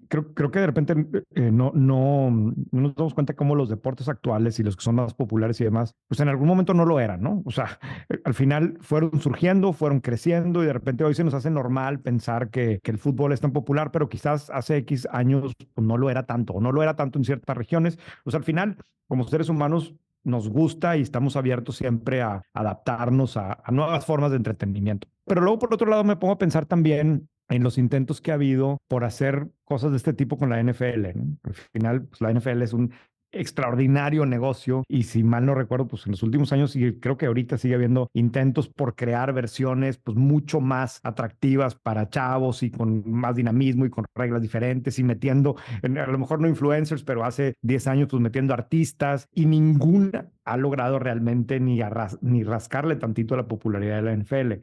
Speaker 2: Creo que de repente no nos damos cuenta cómo los deportes actuales y los que son más populares y demás, pues en algún momento no lo eran, ¿no? O sea, al final fueron surgiendo, fueron creciendo y de repente hoy se nos hace normal pensar que el fútbol es tan popular, pero quizás hace X años pues, no lo era tanto, o no lo era tanto en ciertas regiones. O sea, al final, como seres humanos, nos gusta y estamos abiertos siempre a adaptarnos a nuevas formas de entretenimiento. Pero luego, por otro lado, me pongo a pensar también en los intentos que ha habido por hacer cosas de este tipo con la NFL, ¿no? Al final, pues, la NFL es un extraordinario negocio y si mal no recuerdo, pues en los últimos años y creo que ahorita sigue habiendo intentos por crear versiones pues mucho más atractivas para chavos y con más dinamismo y con reglas diferentes y metiendo, a lo mejor no influencers, pero hace 10 años pues metiendo artistas y ninguna ha logrado realmente ni rascarle tantito a la popularidad de la NFL.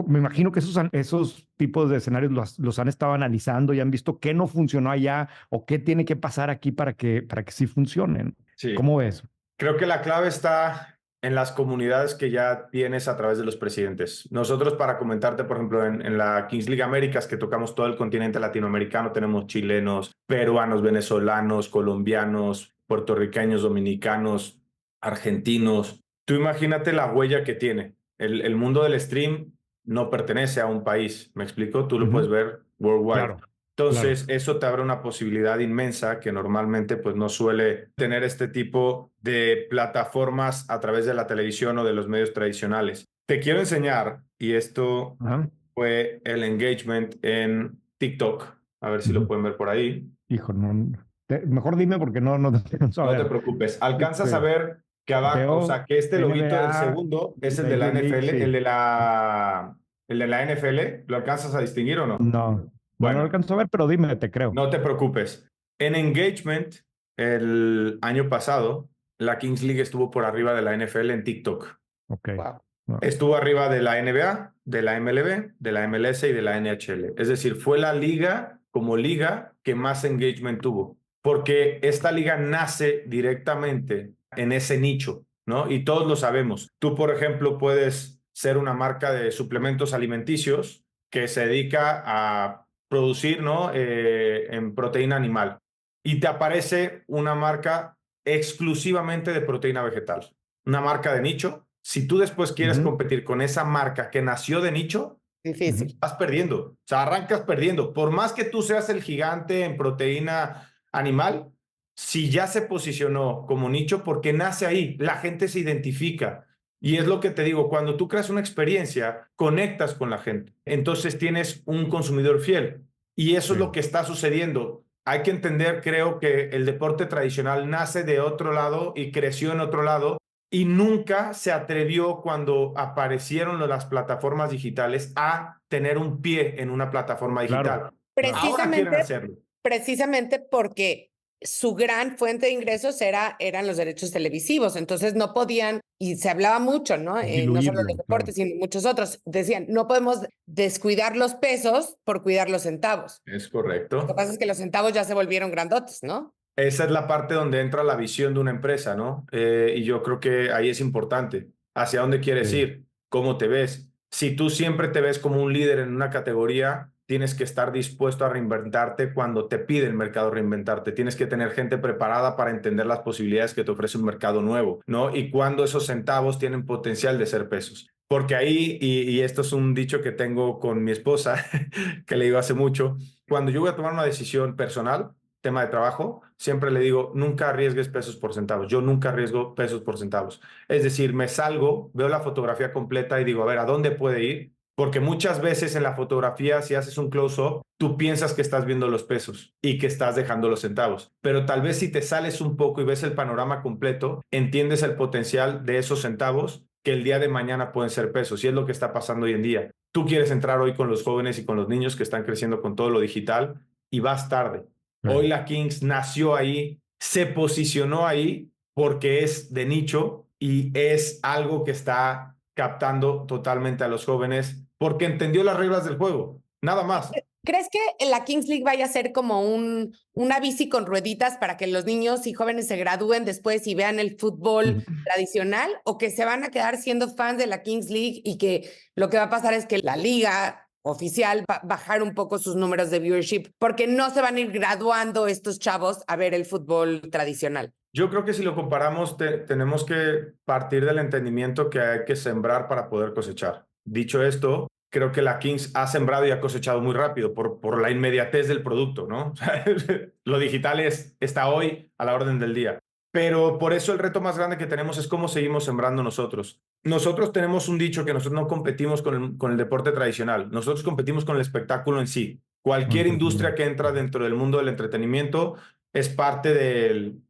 Speaker 2: Me imagino que esos tipos de escenarios los han estado analizando y han visto qué no funcionó allá o qué tiene que pasar aquí para que sí funcionen.
Speaker 3: Sí.
Speaker 2: ¿Cómo ves?
Speaker 3: Creo que la clave está en las comunidades que ya tienes a través de los presidentes. Nosotros, para comentarte, por ejemplo, en la Kings League Américas, que tocamos todo el continente latinoamericano, tenemos chilenos, peruanos, venezolanos, colombianos, puertorriqueños, dominicanos, argentinos. Tú imagínate la huella que tiene. El mundo del stream no pertenece a un país, ¿me explico? Tú lo puedes ver worldwide.
Speaker 2: Claro.
Speaker 3: Entonces, eso te abre una posibilidad inmensa que normalmente pues, no suele tener este tipo de plataformas a través de la televisión o de los medios tradicionales. Te quiero enseñar, y esto fue el engagement en TikTok. A ver si lo pueden ver por ahí.
Speaker 2: Hijo, mejor dime porque no te
Speaker 3: te preocupes. Alcanzas a ver que abajo, o sea, que este loguito del segundo es el de la NFL, sí. el de la NFL. ¿Lo alcanzas a distinguir o no?
Speaker 2: No. Bueno, no lo alcanzo a ver, pero dime, te creo.
Speaker 3: No te preocupes. En engagement, el año pasado, la Kings League estuvo por arriba de la NFL en TikTok.
Speaker 2: Ok.
Speaker 3: Wow. Estuvo arriba de la NBA, de la MLB, de la MLS y de la NHL. Es decir, fue la liga como liga que más engagement tuvo. Porque esta liga nace directamente en ese nicho, ¿no? Y todos lo sabemos. Tú, por ejemplo, puedes ser una marca de suplementos alimenticios que se dedica a producir, ¿no? En proteína animal. Y te aparece una marca exclusivamente de proteína vegetal. Una marca de nicho. Si tú después quieres competir con esa marca que nació de nicho,
Speaker 1: difícil.
Speaker 3: Vas perdiendo. O sea, arrancas perdiendo. Por más que tú seas el gigante en proteína animal, si ya se posicionó como nicho, porque nace ahí, la gente se identifica. Y es lo que te digo, cuando tú creas una experiencia, conectas con la gente. Entonces tienes un consumidor fiel. Y eso es lo que está sucediendo. Hay que entender, creo que el deporte tradicional nace de otro lado y creció en otro lado y nunca se atrevió cuando aparecieron las plataformas digitales a tener un pie en una plataforma digital.
Speaker 2: Claro.
Speaker 3: Ahora quieren hacerlo.
Speaker 1: Precisamente porque su gran fuente de ingresos eran los derechos televisivos, entonces no podían, y se hablaba mucho, ¿no? No solo los deportes, sino muchos otros, decían, no podemos descuidar los pesos por cuidar los centavos.
Speaker 3: Es correcto.
Speaker 1: Lo que pasa es que los centavos ya se volvieron grandotes, ¿no?
Speaker 3: Esa es la parte donde entra la visión de una empresa, ¿no? Y yo creo que ahí es importante. ¿Hacia dónde quieres ir? ¿Cómo te ves? Si tú siempre te ves como un líder en una categoría, tienes que estar dispuesto a reinventarte cuando te pide el mercado reinventarte. Tienes que tener gente preparada para entender las posibilidades que te ofrece un mercado nuevo, ¿no? Y cuando esos centavos tienen potencial de ser pesos. Porque ahí, y esto es un dicho que tengo con mi esposa, que le digo hace mucho, cuando yo voy a tomar una decisión personal, tema de trabajo, siempre le digo, nunca arriesgues pesos por centavos. Yo nunca arriesgo pesos por centavos. Es decir, me salgo, veo la fotografía completa y digo, a ver, ¿a dónde puede ir? Porque muchas veces en la fotografía, si haces un close-up, tú piensas que estás viendo los pesos y que estás dejando los centavos. Pero tal vez si te sales un poco y ves el panorama completo, entiendes el potencial de esos centavos que el día de mañana pueden ser pesos. Y es lo que está pasando hoy en día. Tú quieres entrar hoy con los jóvenes y con los niños que están creciendo con todo lo digital y vas tarde. Hoy la Kings nació ahí, se posicionó ahí porque es de nicho y es algo que está captando totalmente a los jóvenes porque entendió las reglas del juego, nada más.
Speaker 1: ¿Crees que la Kings League vaya a ser como una bici con rueditas para que los niños y jóvenes se gradúen después y vean el fútbol tradicional, o que se van a quedar siendo fans de la Kings League y que lo que va a pasar es que la liga oficial, bajar un poco sus números de viewership, porque no se van a ir graduando estos chavos a ver el fútbol tradicional.
Speaker 3: Yo creo que si lo comparamos, tenemos que partir del entendimiento que hay que sembrar para poder cosechar. Dicho esto, creo que la Kings ha sembrado y ha cosechado muy rápido por la inmediatez del producto, ¿no? Lo digital está hoy a la orden del día. Pero por eso el reto más grande que tenemos es cómo seguimos sembrando nosotros. Nosotros tenemos un dicho que nosotros no competimos con el deporte tradicional. Nosotros competimos con el espectáculo en sí. Cualquier industria que entra dentro del mundo del entretenimiento es parte del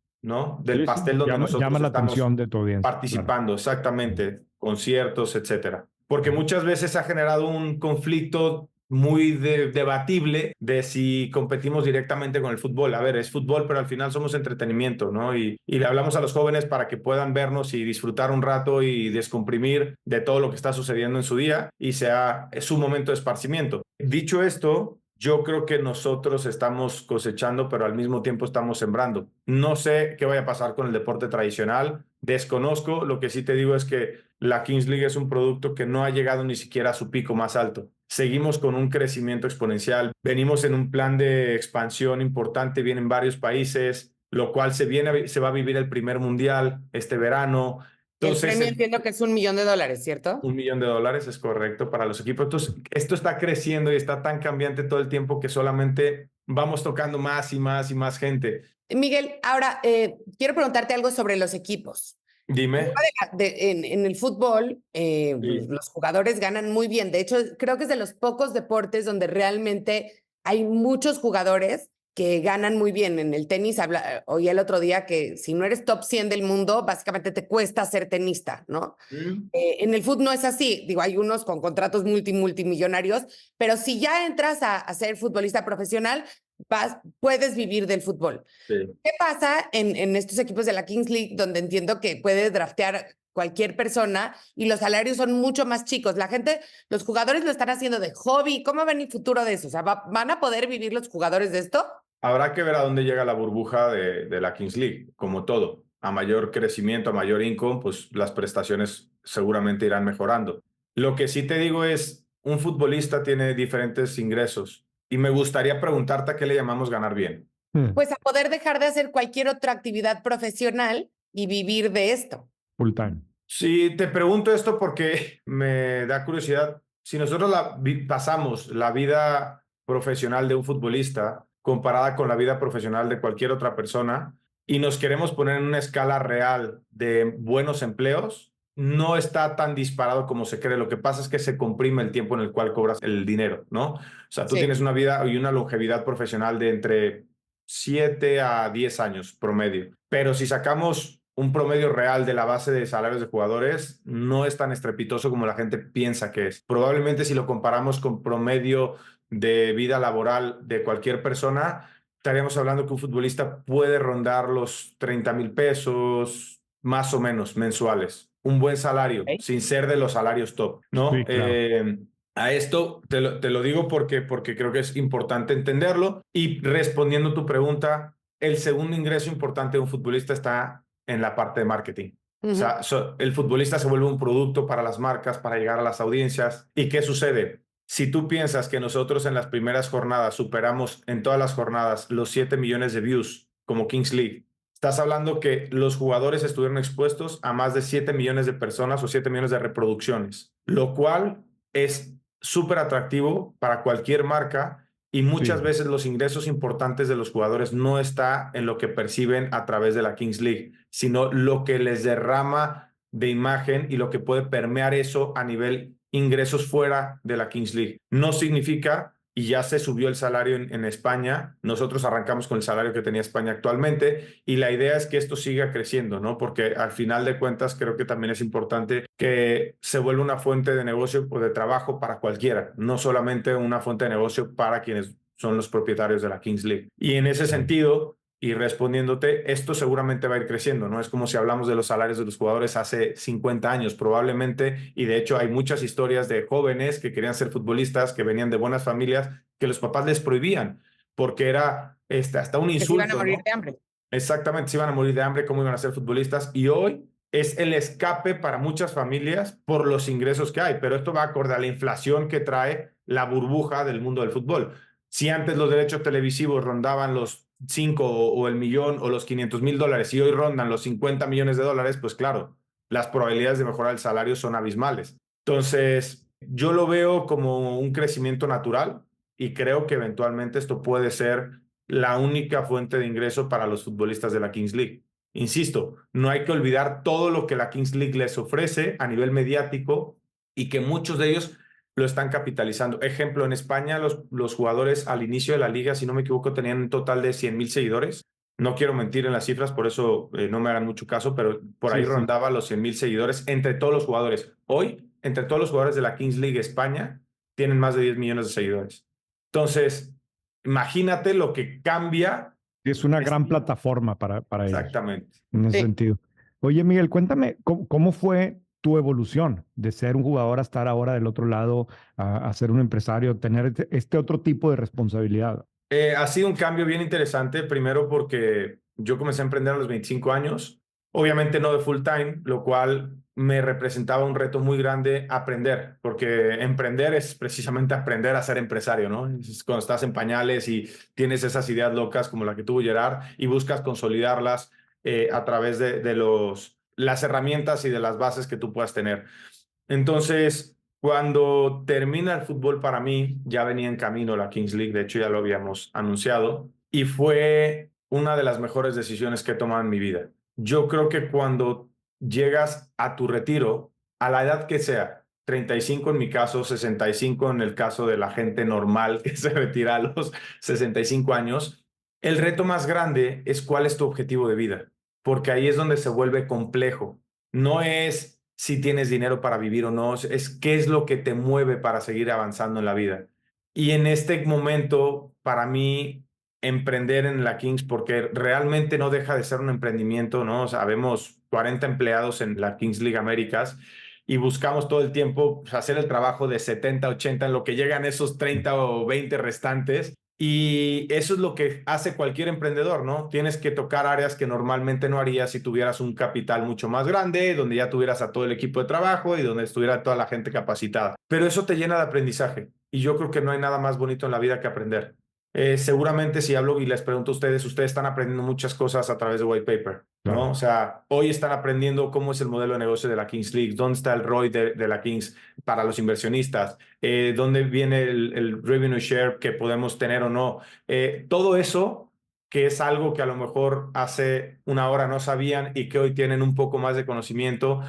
Speaker 3: pastel donde nosotros
Speaker 2: llama la
Speaker 3: estamos
Speaker 2: atención de tu audiencia,
Speaker 3: participando, exactamente, conciertos, etcétera. Porque muchas veces ha generado un conflicto muy debatible de si competimos directamente con el fútbol. A ver, es fútbol, pero al final somos entretenimiento, ¿no? Y le hablamos a los jóvenes para que puedan vernos y disfrutar un rato y descomprimir de todo lo que está sucediendo en su día y es su momento de esparcimiento. Dicho esto, yo creo que nosotros estamos cosechando, pero al mismo tiempo estamos sembrando. No sé qué vaya a pasar con el deporte tradicional, desconozco. Lo que sí te digo es que la Kings League es un producto que no ha llegado ni siquiera a su pico más alto. Seguimos con un crecimiento exponencial. Venimos en un plan de expansión importante, vienen varios países, lo cual se va a vivir el primer mundial este verano.
Speaker 1: Entonces, el premio entiendo que es $1 millón, ¿cierto?
Speaker 3: $1 millón es correcto para los equipos. Entonces, esto está creciendo y está tan cambiante todo el tiempo que solamente vamos tocando más y más y más gente.
Speaker 1: Miguel, ahora quiero preguntarte algo sobre los equipos.
Speaker 3: Dime.
Speaker 1: En el fútbol,
Speaker 3: Sí.
Speaker 1: los jugadores ganan muy bien. De hecho, creo que es de los pocos deportes donde realmente hay muchos jugadores que ganan muy bien. En el tenis, oí el otro día que si no eres top 100 del mundo, básicamente te cuesta ser tenista, ¿no? En el fútbol no es así. Digo, hay unos con contratos multimillonarios, pero si ya entras a ser futbolista profesional, puedes vivir del fútbol.
Speaker 3: Sí.
Speaker 1: ¿Qué pasa en estos equipos de la Kings League, donde entiendo que puedes draftear cualquier persona y los salarios son mucho más chicos? Los jugadores lo están haciendo de hobby. ¿Cómo ven el futuro de eso? O sea, ¿van a poder vivir los jugadores de esto?
Speaker 3: Habrá que ver a dónde llega la burbuja de la Kings League, como todo. A mayor crecimiento, a mayor income, pues las prestaciones seguramente irán mejorando. Lo que sí te digo es, un futbolista tiene diferentes ingresos y me gustaría preguntarte a qué le llamamos ganar bien.
Speaker 1: Pues a poder dejar de hacer cualquier otra actividad profesional y vivir de esto.
Speaker 2: Full time.
Speaker 3: Sí, te pregunto esto porque me da curiosidad. Si nosotros pasamos la vida profesional de un futbolista comparada con la vida profesional de cualquier otra persona y nos queremos poner en una escala real de buenos empleos, no está tan disparado como se cree. Lo que pasa es que se comprime el tiempo en el cual cobras el dinero, ¿no? O sea, tú tienes una vida y una longevidad profesional de entre 7 a 10 años promedio. Pero si sacamos un promedio real de la base de salarios de jugadores, no es tan estrepitoso como la gente piensa que es. Probablemente si lo comparamos con promedio de vida laboral de cualquier persona, estaríamos hablando que un futbolista puede rondar los 30,000 pesos, más o menos, mensuales. Un buen salario, sin ser de los salarios top, ¿no?
Speaker 2: Sí, claro.
Speaker 3: A esto te lo digo porque creo que es importante entenderlo. Y respondiendo a tu pregunta, el segundo ingreso importante de un futbolista está en la parte de marketing. O sea, el futbolista se vuelve un producto para las marcas, para llegar a las audiencias. ¿Y qué sucede? Si tú piensas que nosotros en las primeras jornadas superamos en todas las jornadas los 7 millones de views como Kings League, estás hablando que los jugadores estuvieron expuestos a más de 7 millones de personas o 7 millones de reproducciones, lo cual es súper atractivo para cualquier marca. Y muchas veces los ingresos importantes de los jugadores no está en lo que perciben a través de la Kings League, sino lo que les derrama de imagen y lo que puede permear eso a nivel ingresos fuera de la Kings League. No significa, y ya se subió el salario en España, nosotros arrancamos con el salario que tenía España actualmente, y la idea es que esto siga creciendo, ¿no? Porque al final de cuentas creo que también es importante que se vuelva una fuente de negocio o de trabajo para cualquiera, no solamente una fuente de negocio para quienes son los propietarios de la Kings League. Y en ese sentido, y respondiéndote, esto seguramente va a ir creciendo, ¿no? Es como si hablamos de los salarios de los jugadores hace 50 años probablemente, y de hecho hay muchas historias de jóvenes que querían ser futbolistas, que venían de buenas familias, que los papás les prohibían, porque era hasta un insulto.
Speaker 1: Que se iban a morir de hambre.
Speaker 3: Exactamente, se iban a morir de hambre, cómo iban a ser futbolistas, y hoy es el escape para muchas familias por los ingresos que hay, pero esto va acorde a la inflación que trae la burbuja del mundo del fútbol. Si antes los derechos televisivos rondaban los 5 o el millón o los $500,000 y hoy rondan los $50 millones, pues claro, las probabilidades de mejorar el salario son abismales. Entonces, yo lo veo como un crecimiento natural y creo que eventualmente esto puede ser la única fuente de ingreso para los futbolistas de la Kings League. Insisto, no hay que olvidar todo lo que la Kings League les ofrece a nivel mediático y que muchos de ellos lo están capitalizando. Ejemplo, en España los jugadores al inicio de la liga, si no me equivoco, tenían un total de 100,000 seguidores. No quiero mentir en las cifras, por eso no me hagan mucho caso, pero por ahí rondaba los 100,000 seguidores entre todos los jugadores. Hoy, entre todos los jugadores de la Kings League España, tienen más de 10 millones de seguidores. Entonces, imagínate lo que cambia.
Speaker 2: Es una gran plataforma para ellos.
Speaker 3: Exactamente.
Speaker 2: En ese sentido. Oye, Miguel, cuéntame, ¿cómo fue tu evolución de ser un jugador a estar ahora del otro lado, a ser un empresario, tener este otro tipo de responsabilidad?
Speaker 3: Ha sido un cambio bien interesante, primero porque yo comencé a emprender a los 25 años, obviamente no de full time, lo cual me representaba un reto muy grande aprender, porque emprender es precisamente aprender a ser empresario, ¿no? Es cuando estás en pañales y tienes esas ideas locas como la que tuvo Gerard y buscas consolidarlas a través de las herramientas y de las bases que tú puedas tener. Entonces, cuando termina el fútbol para mí, ya venía en camino la Kings League, de hecho ya lo habíamos anunciado, y fue una de las mejores decisiones que he tomado en mi vida. Yo creo que cuando llegas a tu retiro, a la edad que sea, 35 en mi caso, 65 en el caso de la gente normal que se retira a los 65 años, el reto más grande es cuál es tu objetivo de vida, porque ahí es donde se vuelve complejo. No es si tienes dinero para vivir o no, es qué es lo que te mueve para seguir avanzando en la vida. Y en este momento, para mí, emprender en la Kings, porque realmente no deja de ser un emprendimiento, ¿no? O sea, vemos 40 empleados en la Kings League Américas y buscamos todo el tiempo hacer el trabajo de 70, 80, en lo que llegan esos 30 o 20 restantes. Y eso es lo que hace cualquier emprendedor, ¿no? Tienes que tocar áreas que normalmente no harías si tuvieras un capital mucho más grande, donde ya tuvieras a todo el equipo de trabajo y donde estuviera toda la gente capacitada. Pero eso te llena de aprendizaje y yo creo que no hay nada más bonito en la vida que aprender. Seguramente si hablo y les pregunto a ustedes están aprendiendo muchas cosas a través de White Paper, ¿no?
Speaker 2: Claro.
Speaker 3: O sea, hoy están aprendiendo cómo es el modelo de negocio de la Kings League, dónde está el ROI de la Kings para los inversionistas, dónde viene el revenue share que podemos tener o no. Todo eso que es algo que a lo mejor hace una hora no sabían y que hoy tienen un poco más de conocimiento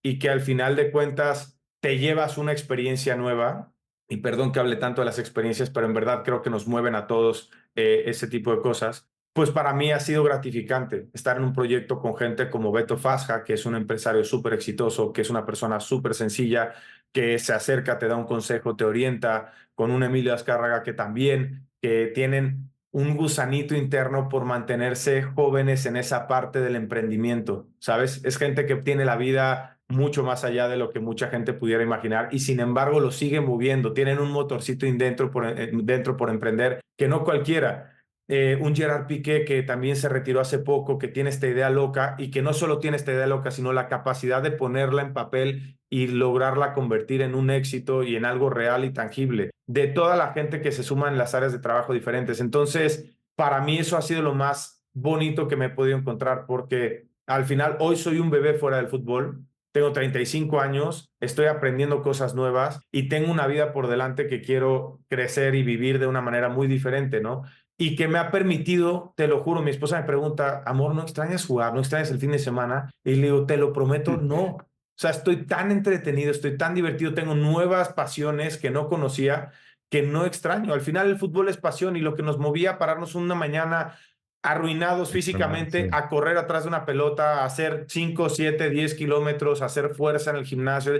Speaker 3: y que al final de cuentas te llevas una experiencia nueva. Y perdón que hable tanto de las experiencias, pero en verdad creo que nos mueven a todos ese tipo de cosas. Pues para mí ha sido gratificante estar en un proyecto con gente como Beto Fasja, que es un empresario súper exitoso, que es una persona súper sencilla, que se acerca, te da un consejo, te orienta, con un Emilio Azcárraga que también, que tienen un gusanito interno por mantenerse jóvenes en esa parte del emprendimiento, ¿sabes? Es gente que tiene la vida mucho más allá de lo que mucha gente pudiera imaginar y sin embargo lo sigue moviendo, tienen un motorcito dentro por emprender que no cualquiera. Un Gerard Piqué que también se retiró hace poco, que tiene esta idea loca y que no solo tiene esta idea loca, sino la capacidad de ponerla en papel y lograrla convertir en un éxito y en algo real y tangible, de toda la gente que se suma en las áreas de trabajo diferentes. Entonces, para mí eso ha sido lo más bonito que me he podido encontrar, porque al final hoy soy un bebé fuera del fútbol. Tengo 35 años, estoy aprendiendo cosas nuevas y tengo una vida por delante que quiero crecer y vivir de una manera muy diferente, ¿no? Y que me ha permitido, te lo juro, mi esposa me pregunta, amor, ¿no extrañas jugar? ¿No extrañas el fin de semana? Y le digo, te lo prometo, no. O sea, estoy tan entretenido, estoy tan divertido, tengo nuevas pasiones que no conocía, que no extraño. Al final el fútbol es pasión y lo que nos movía a pararnos una mañana arruinados físicamente,
Speaker 2: Sí.
Speaker 3: a correr atrás de una pelota, a hacer 5, 7, 10 kilómetros, a hacer fuerza en el gimnasio.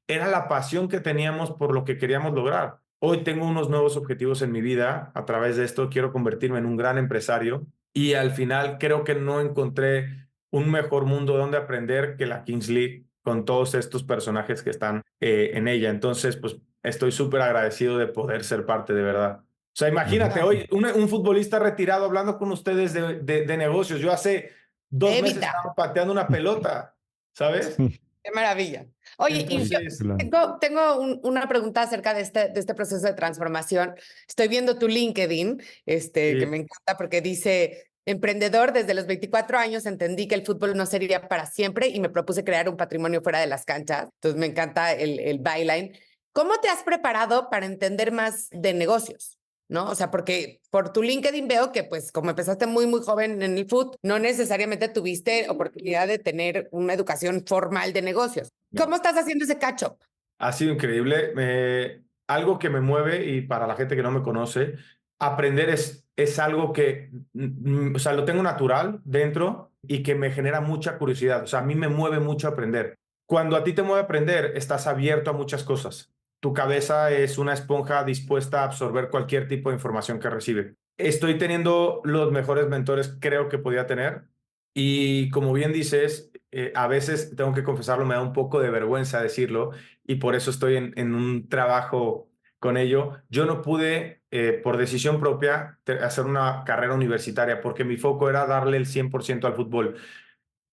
Speaker 3: Era la pasión que teníamos por lo que queríamos lograr. Hoy tengo unos nuevos objetivos en mi vida. A través de esto quiero convertirme en un gran empresario y al final creo que no encontré un mejor mundo donde aprender que la Kings League con todos estos personajes que están en ella. Entonces, pues estoy súper agradecido de poder ser parte de verdad. O sea, imagínate, hoy un futbolista retirado hablando con ustedes de negocios. Yo hace 2 meses estaba pateando una pelota, ¿sabes?
Speaker 1: Qué maravilla. Oye, y yo
Speaker 3: Entonces,
Speaker 1: tengo una pregunta acerca de este proceso de transformación. Estoy viendo tu LinkedIn, que me encanta porque dice, emprendedor, desde los 24 años entendí que el fútbol no sería para siempre y me propuse crear un patrimonio fuera de las canchas. Entonces me encanta el byline. ¿Cómo te has preparado para entender más de negocios? ¿No? O sea, porque por tu LinkedIn veo que, pues, como empezaste muy, muy joven en el food, no necesariamente tuviste oportunidad de tener una educación formal de negocios. ¿Cómo estás haciendo ese catch-up?
Speaker 3: ha sido increíble. Algo que me mueve, y para la gente que no me conoce, aprender es algo que, o sea, lo tengo natural dentro y que me genera mucha curiosidad. O sea, a mí me mueve mucho aprender. Cuando a ti te mueve aprender, estás abierto a muchas cosas. Tu cabeza es una esponja dispuesta a absorber cualquier tipo de información que recibe. Estoy teniendo los mejores mentores creo que podía tener. Y como bien dices, a veces, tengo que confesarlo, me da un poco de vergüenza decirlo y por eso estoy en un trabajo con ello. Yo no pude, por decisión propia, hacer una carrera universitaria porque mi foco era darle el 100% al fútbol.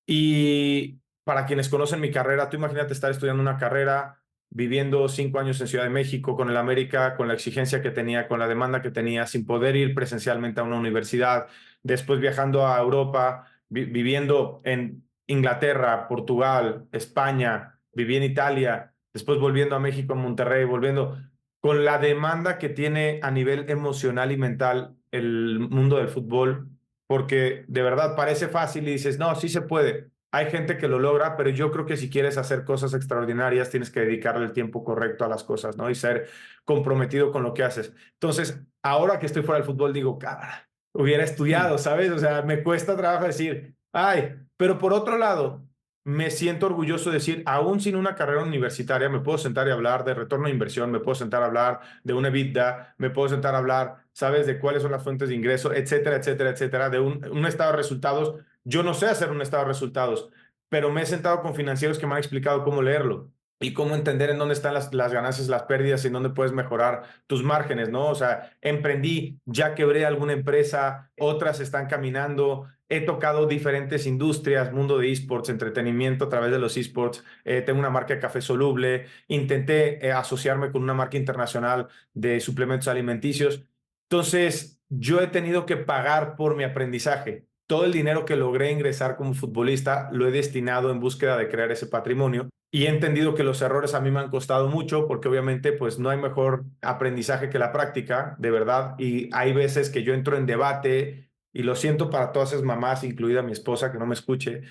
Speaker 3: Y para quienes conocen mi carrera, tú imagínate estar estudiando una carrera, viviendo 5 años en Ciudad de México con el América, con la exigencia que tenía, con la demanda que tenía, sin poder ir presencialmente a una universidad, después viajando a Europa, viviendo en Inglaterra, Portugal, España, viví en Italia, después volviendo a México, en Monterrey, volviendo, con la demanda que tiene a nivel emocional y mental el mundo del fútbol, porque de verdad parece fácil y dices, no, sí se puede. Hay gente que lo logra, pero yo creo que si quieres hacer cosas extraordinarias, tienes que dedicarle el tiempo correcto a las cosas, ¿no? Y ser comprometido con lo que haces. Entonces, ahora que estoy fuera del fútbol, digo, cara, hubiera estudiado, ¿sabes? O sea, me cuesta trabajo decir, ay, pero por otro lado, me siento orgulloso de decir, aún sin una carrera universitaria, me puedo sentar y hablar de retorno de inversión, me puedo sentar a hablar de una EBITDA, me puedo sentar a hablar, ¿sabes?, de cuáles son las fuentes de ingreso, etcétera, etcétera, etcétera, de un estado de resultados. Yo no sé hacer un estado de resultados, pero me he sentado con financieros que me han explicado cómo leerlo y cómo entender en dónde están las ganancias, las pérdidas y en dónde puedes mejorar tus márgenes, ¿no? O sea, emprendí, ya quebré alguna empresa, otras están caminando, he tocado diferentes industrias, mundo de esports, entretenimiento a través de los esports, tengo una marca de café soluble, intenté asociarme con una marca internacional de suplementos alimenticios. Entonces, yo he tenido que pagar por mi aprendizaje. Todo el dinero que logré ingresar como futbolista lo he destinado en búsqueda de crear ese patrimonio y he entendido que los errores a mí me han costado mucho porque obviamente pues no hay mejor aprendizaje que la práctica, de verdad, y hay veces que yo entro en debate y lo siento para todas esas mamás, incluida mi esposa que no me escuche,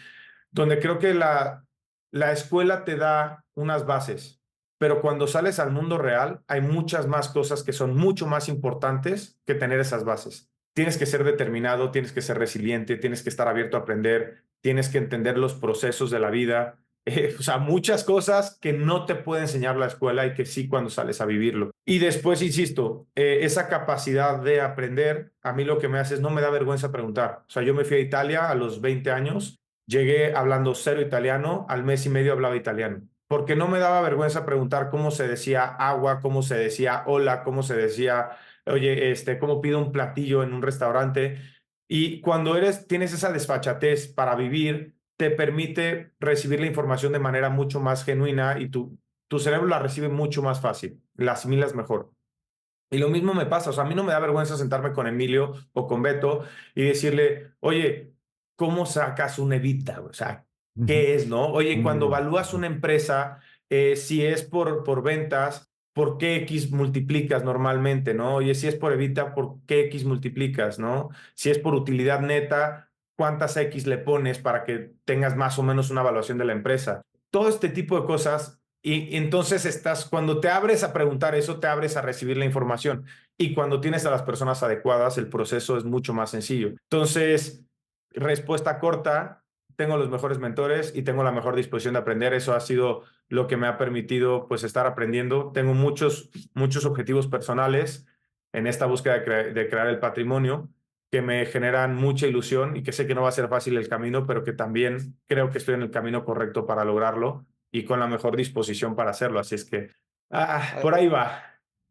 Speaker 3: donde creo que la escuela te da unas bases, pero cuando sales al mundo real hay muchas más cosas que son mucho más importantes que tener esas bases. Tienes que ser determinado, tienes que ser resiliente, tienes que estar abierto a aprender, tienes que entender los procesos de la vida, o sea, muchas cosas que no te puede enseñar la escuela y que sí cuando sales a vivirlo. Y después, insisto, esa capacidad de aprender, a mí lo que me hace es no me da vergüenza preguntar. O sea, yo me fui a Italia a los 20 años. Llegué hablando cero italiano, al mes y medio hablaba italiano, porque no me daba vergüenza preguntar cómo se decía agua, cómo se decía hola, cómo se decía, oye, cómo pido un platillo en un restaurante. Y cuando tienes esa desfachatez para vivir, te permite recibir la información de manera mucho más genuina y tu cerebro la recibe mucho más fácil, la asimilas mejor. Y lo mismo me pasa, o sea, a mí no me da vergüenza sentarme con Emilio o con Beto y decirle, oye, ¿cómo sacas un EBITDA? O sea, ¿qué es, no? Oye, cuando evalúas una empresa, si es por ventas, ¿por qué X multiplicas normalmente, no? Oye, si es por EBITDA, ¿por qué X multiplicas, no? Si es por utilidad neta, ¿cuántas X le pones para que tengas más o menos una evaluación de la empresa? Todo este tipo de cosas. Y entonces cuando te abres a preguntar eso, te abres a recibir la información. Y cuando tienes a las personas adecuadas, el proceso es mucho más sencillo. Entonces, respuesta corta, tengo los mejores mentores y tengo la mejor disposición de aprender. Eso ha sido lo que me ha permitido pues estar aprendiendo. Tengo muchos objetivos personales en esta búsqueda de crear el patrimonio que me generan mucha ilusión y que sé que no va a ser fácil el camino, pero que también creo que estoy en el camino correcto para lograrlo y con la mejor disposición para hacerlo. Así es que, por ahí va.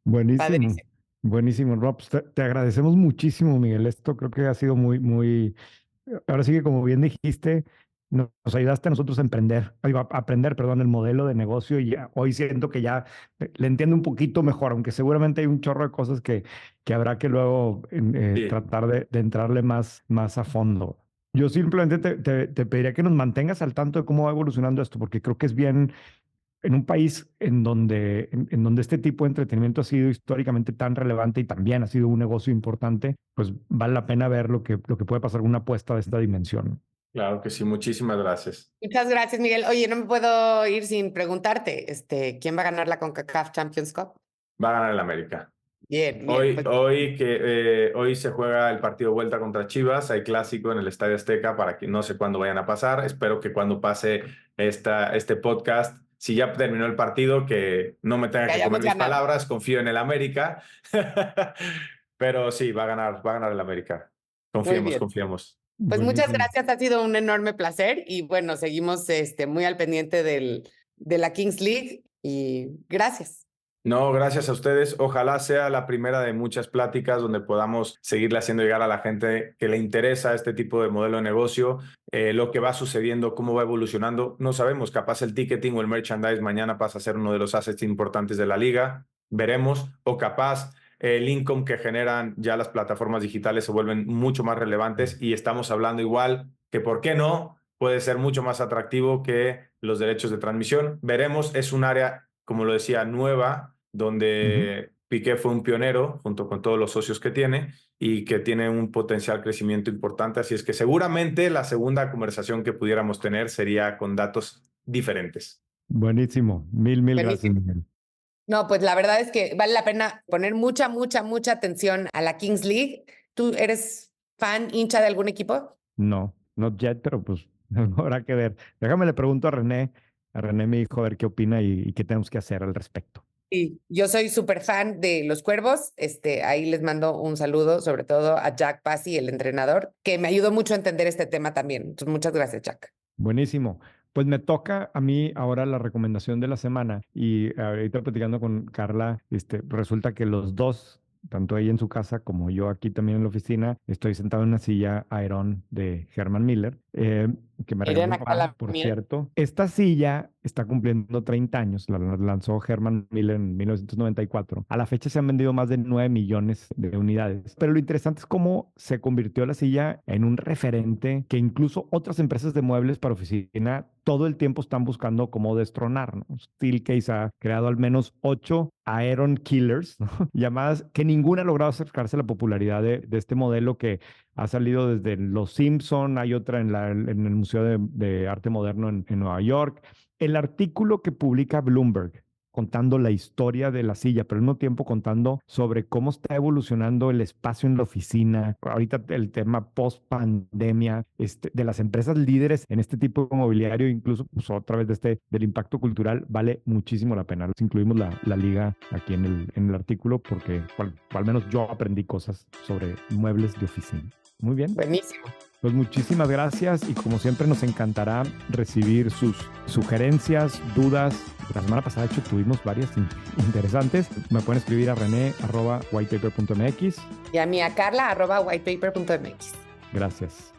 Speaker 2: Buenísimo,
Speaker 1: Padrísimo.
Speaker 2: buenísimo. No, pues te agradecemos muchísimo, Miguel. Esto creo que ha sido muy, muy, ahora sí que como bien dijiste, nos ayudaste a nosotros a aprender, perdón, el modelo de negocio y hoy siento que ya le entiendo un poquito mejor, aunque seguramente hay un chorro de cosas que habrá que luego
Speaker 3: Sí.
Speaker 2: tratar de entrarle más a fondo. Yo simplemente te pediría que nos mantengas al tanto de cómo va evolucionando esto, porque creo que es bien en un país en donde este tipo de entretenimiento ha sido históricamente tan relevante y también ha sido un negocio importante, pues vale la pena ver lo que puede pasar con una apuesta de esta dimensión.
Speaker 3: Claro que sí, muchísimas gracias.
Speaker 1: Muchas gracias, Miguel. Oye, no me puedo ir sin preguntarte, ¿quién va a ganar la CONCACAF Champions Cup?
Speaker 3: Va a ganar el América.
Speaker 1: Bien,
Speaker 3: Hoy,
Speaker 1: pues,
Speaker 3: hoy se juega el partido de vuelta contra Chivas, hay clásico en el Estadio Azteca para que no sé cuándo vayan a pasar. Espero que cuando pase este podcast, si ya terminó el partido, que no me tenga que
Speaker 1: hayamos
Speaker 3: comer mis
Speaker 1: ganado.
Speaker 3: palabras, confío en el América. Pero sí, va a ganar el América.
Speaker 1: Muy bien.
Speaker 3: Confiemos.
Speaker 1: Pues muchas
Speaker 2: Buenísimo.
Speaker 1: gracias, ha sido un enorme placer y bueno, seguimos muy al pendiente de la Kings League y gracias.
Speaker 3: No, gracias a ustedes. Ojalá sea la primera de muchas pláticas donde podamos seguirle haciendo llegar a la gente que le interesa este tipo de modelo de negocio, lo que va sucediendo, cómo va evolucionando. No sabemos, capaz el ticketing o el merchandise mañana pasa a ser uno de los assets importantes de la liga. Veremos. O capaz el income que generan ya las plataformas digitales se vuelven mucho más relevantes y estamos hablando igual que, ¿por qué no? Puede ser mucho más atractivo que los derechos de transmisión. Veremos. Es un área, como lo decía, nueva, donde Piqué fue un pionero junto con todos los socios que tiene y que tiene un potencial crecimiento importante. Así es que seguramente la segunda conversación que pudiéramos tener sería con datos diferentes.
Speaker 2: Buenísimo. Mil gracias,
Speaker 1: Buenísimo.
Speaker 2: Miguel.
Speaker 1: No, pues la verdad es que vale la pena poner mucha atención a la Kings League. ¿Tú eres fan, hincha de algún equipo?
Speaker 2: No, not yet, pero pues habrá que ver. Déjame le pregunto a René, mi hijo, a ver qué opina y qué tenemos que hacer al respecto.
Speaker 1: Sí, yo soy súper fan de los Cuervos. Ahí les mando un saludo, sobre todo a Jack Pasi, el entrenador, que me ayudó mucho a entender este tema también. Entonces, muchas gracias, Jack.
Speaker 2: Buenísimo. Pues me toca a mí ahora la recomendación de la semana y ahorita platicando con Carla, resulta que los dos, tanto ella en su casa como yo aquí también en la oficina, estoy sentado en una silla Aeron de Herman Miller, que me regaló
Speaker 1: Miren
Speaker 2: mi
Speaker 1: acá
Speaker 2: papá,
Speaker 1: la
Speaker 2: por
Speaker 1: mía.
Speaker 2: cierto. Esta silla está cumpliendo 30 años, la lanzó Herman Miller en 1994. A la fecha se han vendido más de 9 millones de unidades. Pero lo interesante es cómo se convirtió la silla en un referente que incluso otras empresas de muebles para oficina todo el tiempo están buscando cómo destronar, ¿no? Steelcase ha creado al menos 8 Aeron Killers, ¿no? Llamadas que ninguna ha logrado acercarse a la popularidad de este modelo que ha salido desde Los Simpson, hay otra en el Museo de Arte Moderno en Nueva York. El artículo que publica Bloomberg contando la historia de la silla, pero al mismo tiempo contando sobre cómo está evolucionando el espacio en la oficina. Ahorita el tema post-pandemia, de las empresas líderes en este tipo de mobiliario, incluso pues, otra vez del impacto cultural, vale muchísimo la pena. Incluimos la liga aquí en el artículo porque al menos yo aprendí cosas sobre muebles de oficina. Muy bien.
Speaker 1: Buenísimo.
Speaker 2: Pues muchísimas gracias y como siempre nos encantará recibir sus sugerencias, dudas. La semana pasada, de hecho, tuvimos varias interesantes. Me pueden escribir a René@whitepaper.mx.
Speaker 1: Y a mí a Carla @whitepaper.mx.
Speaker 2: Gracias.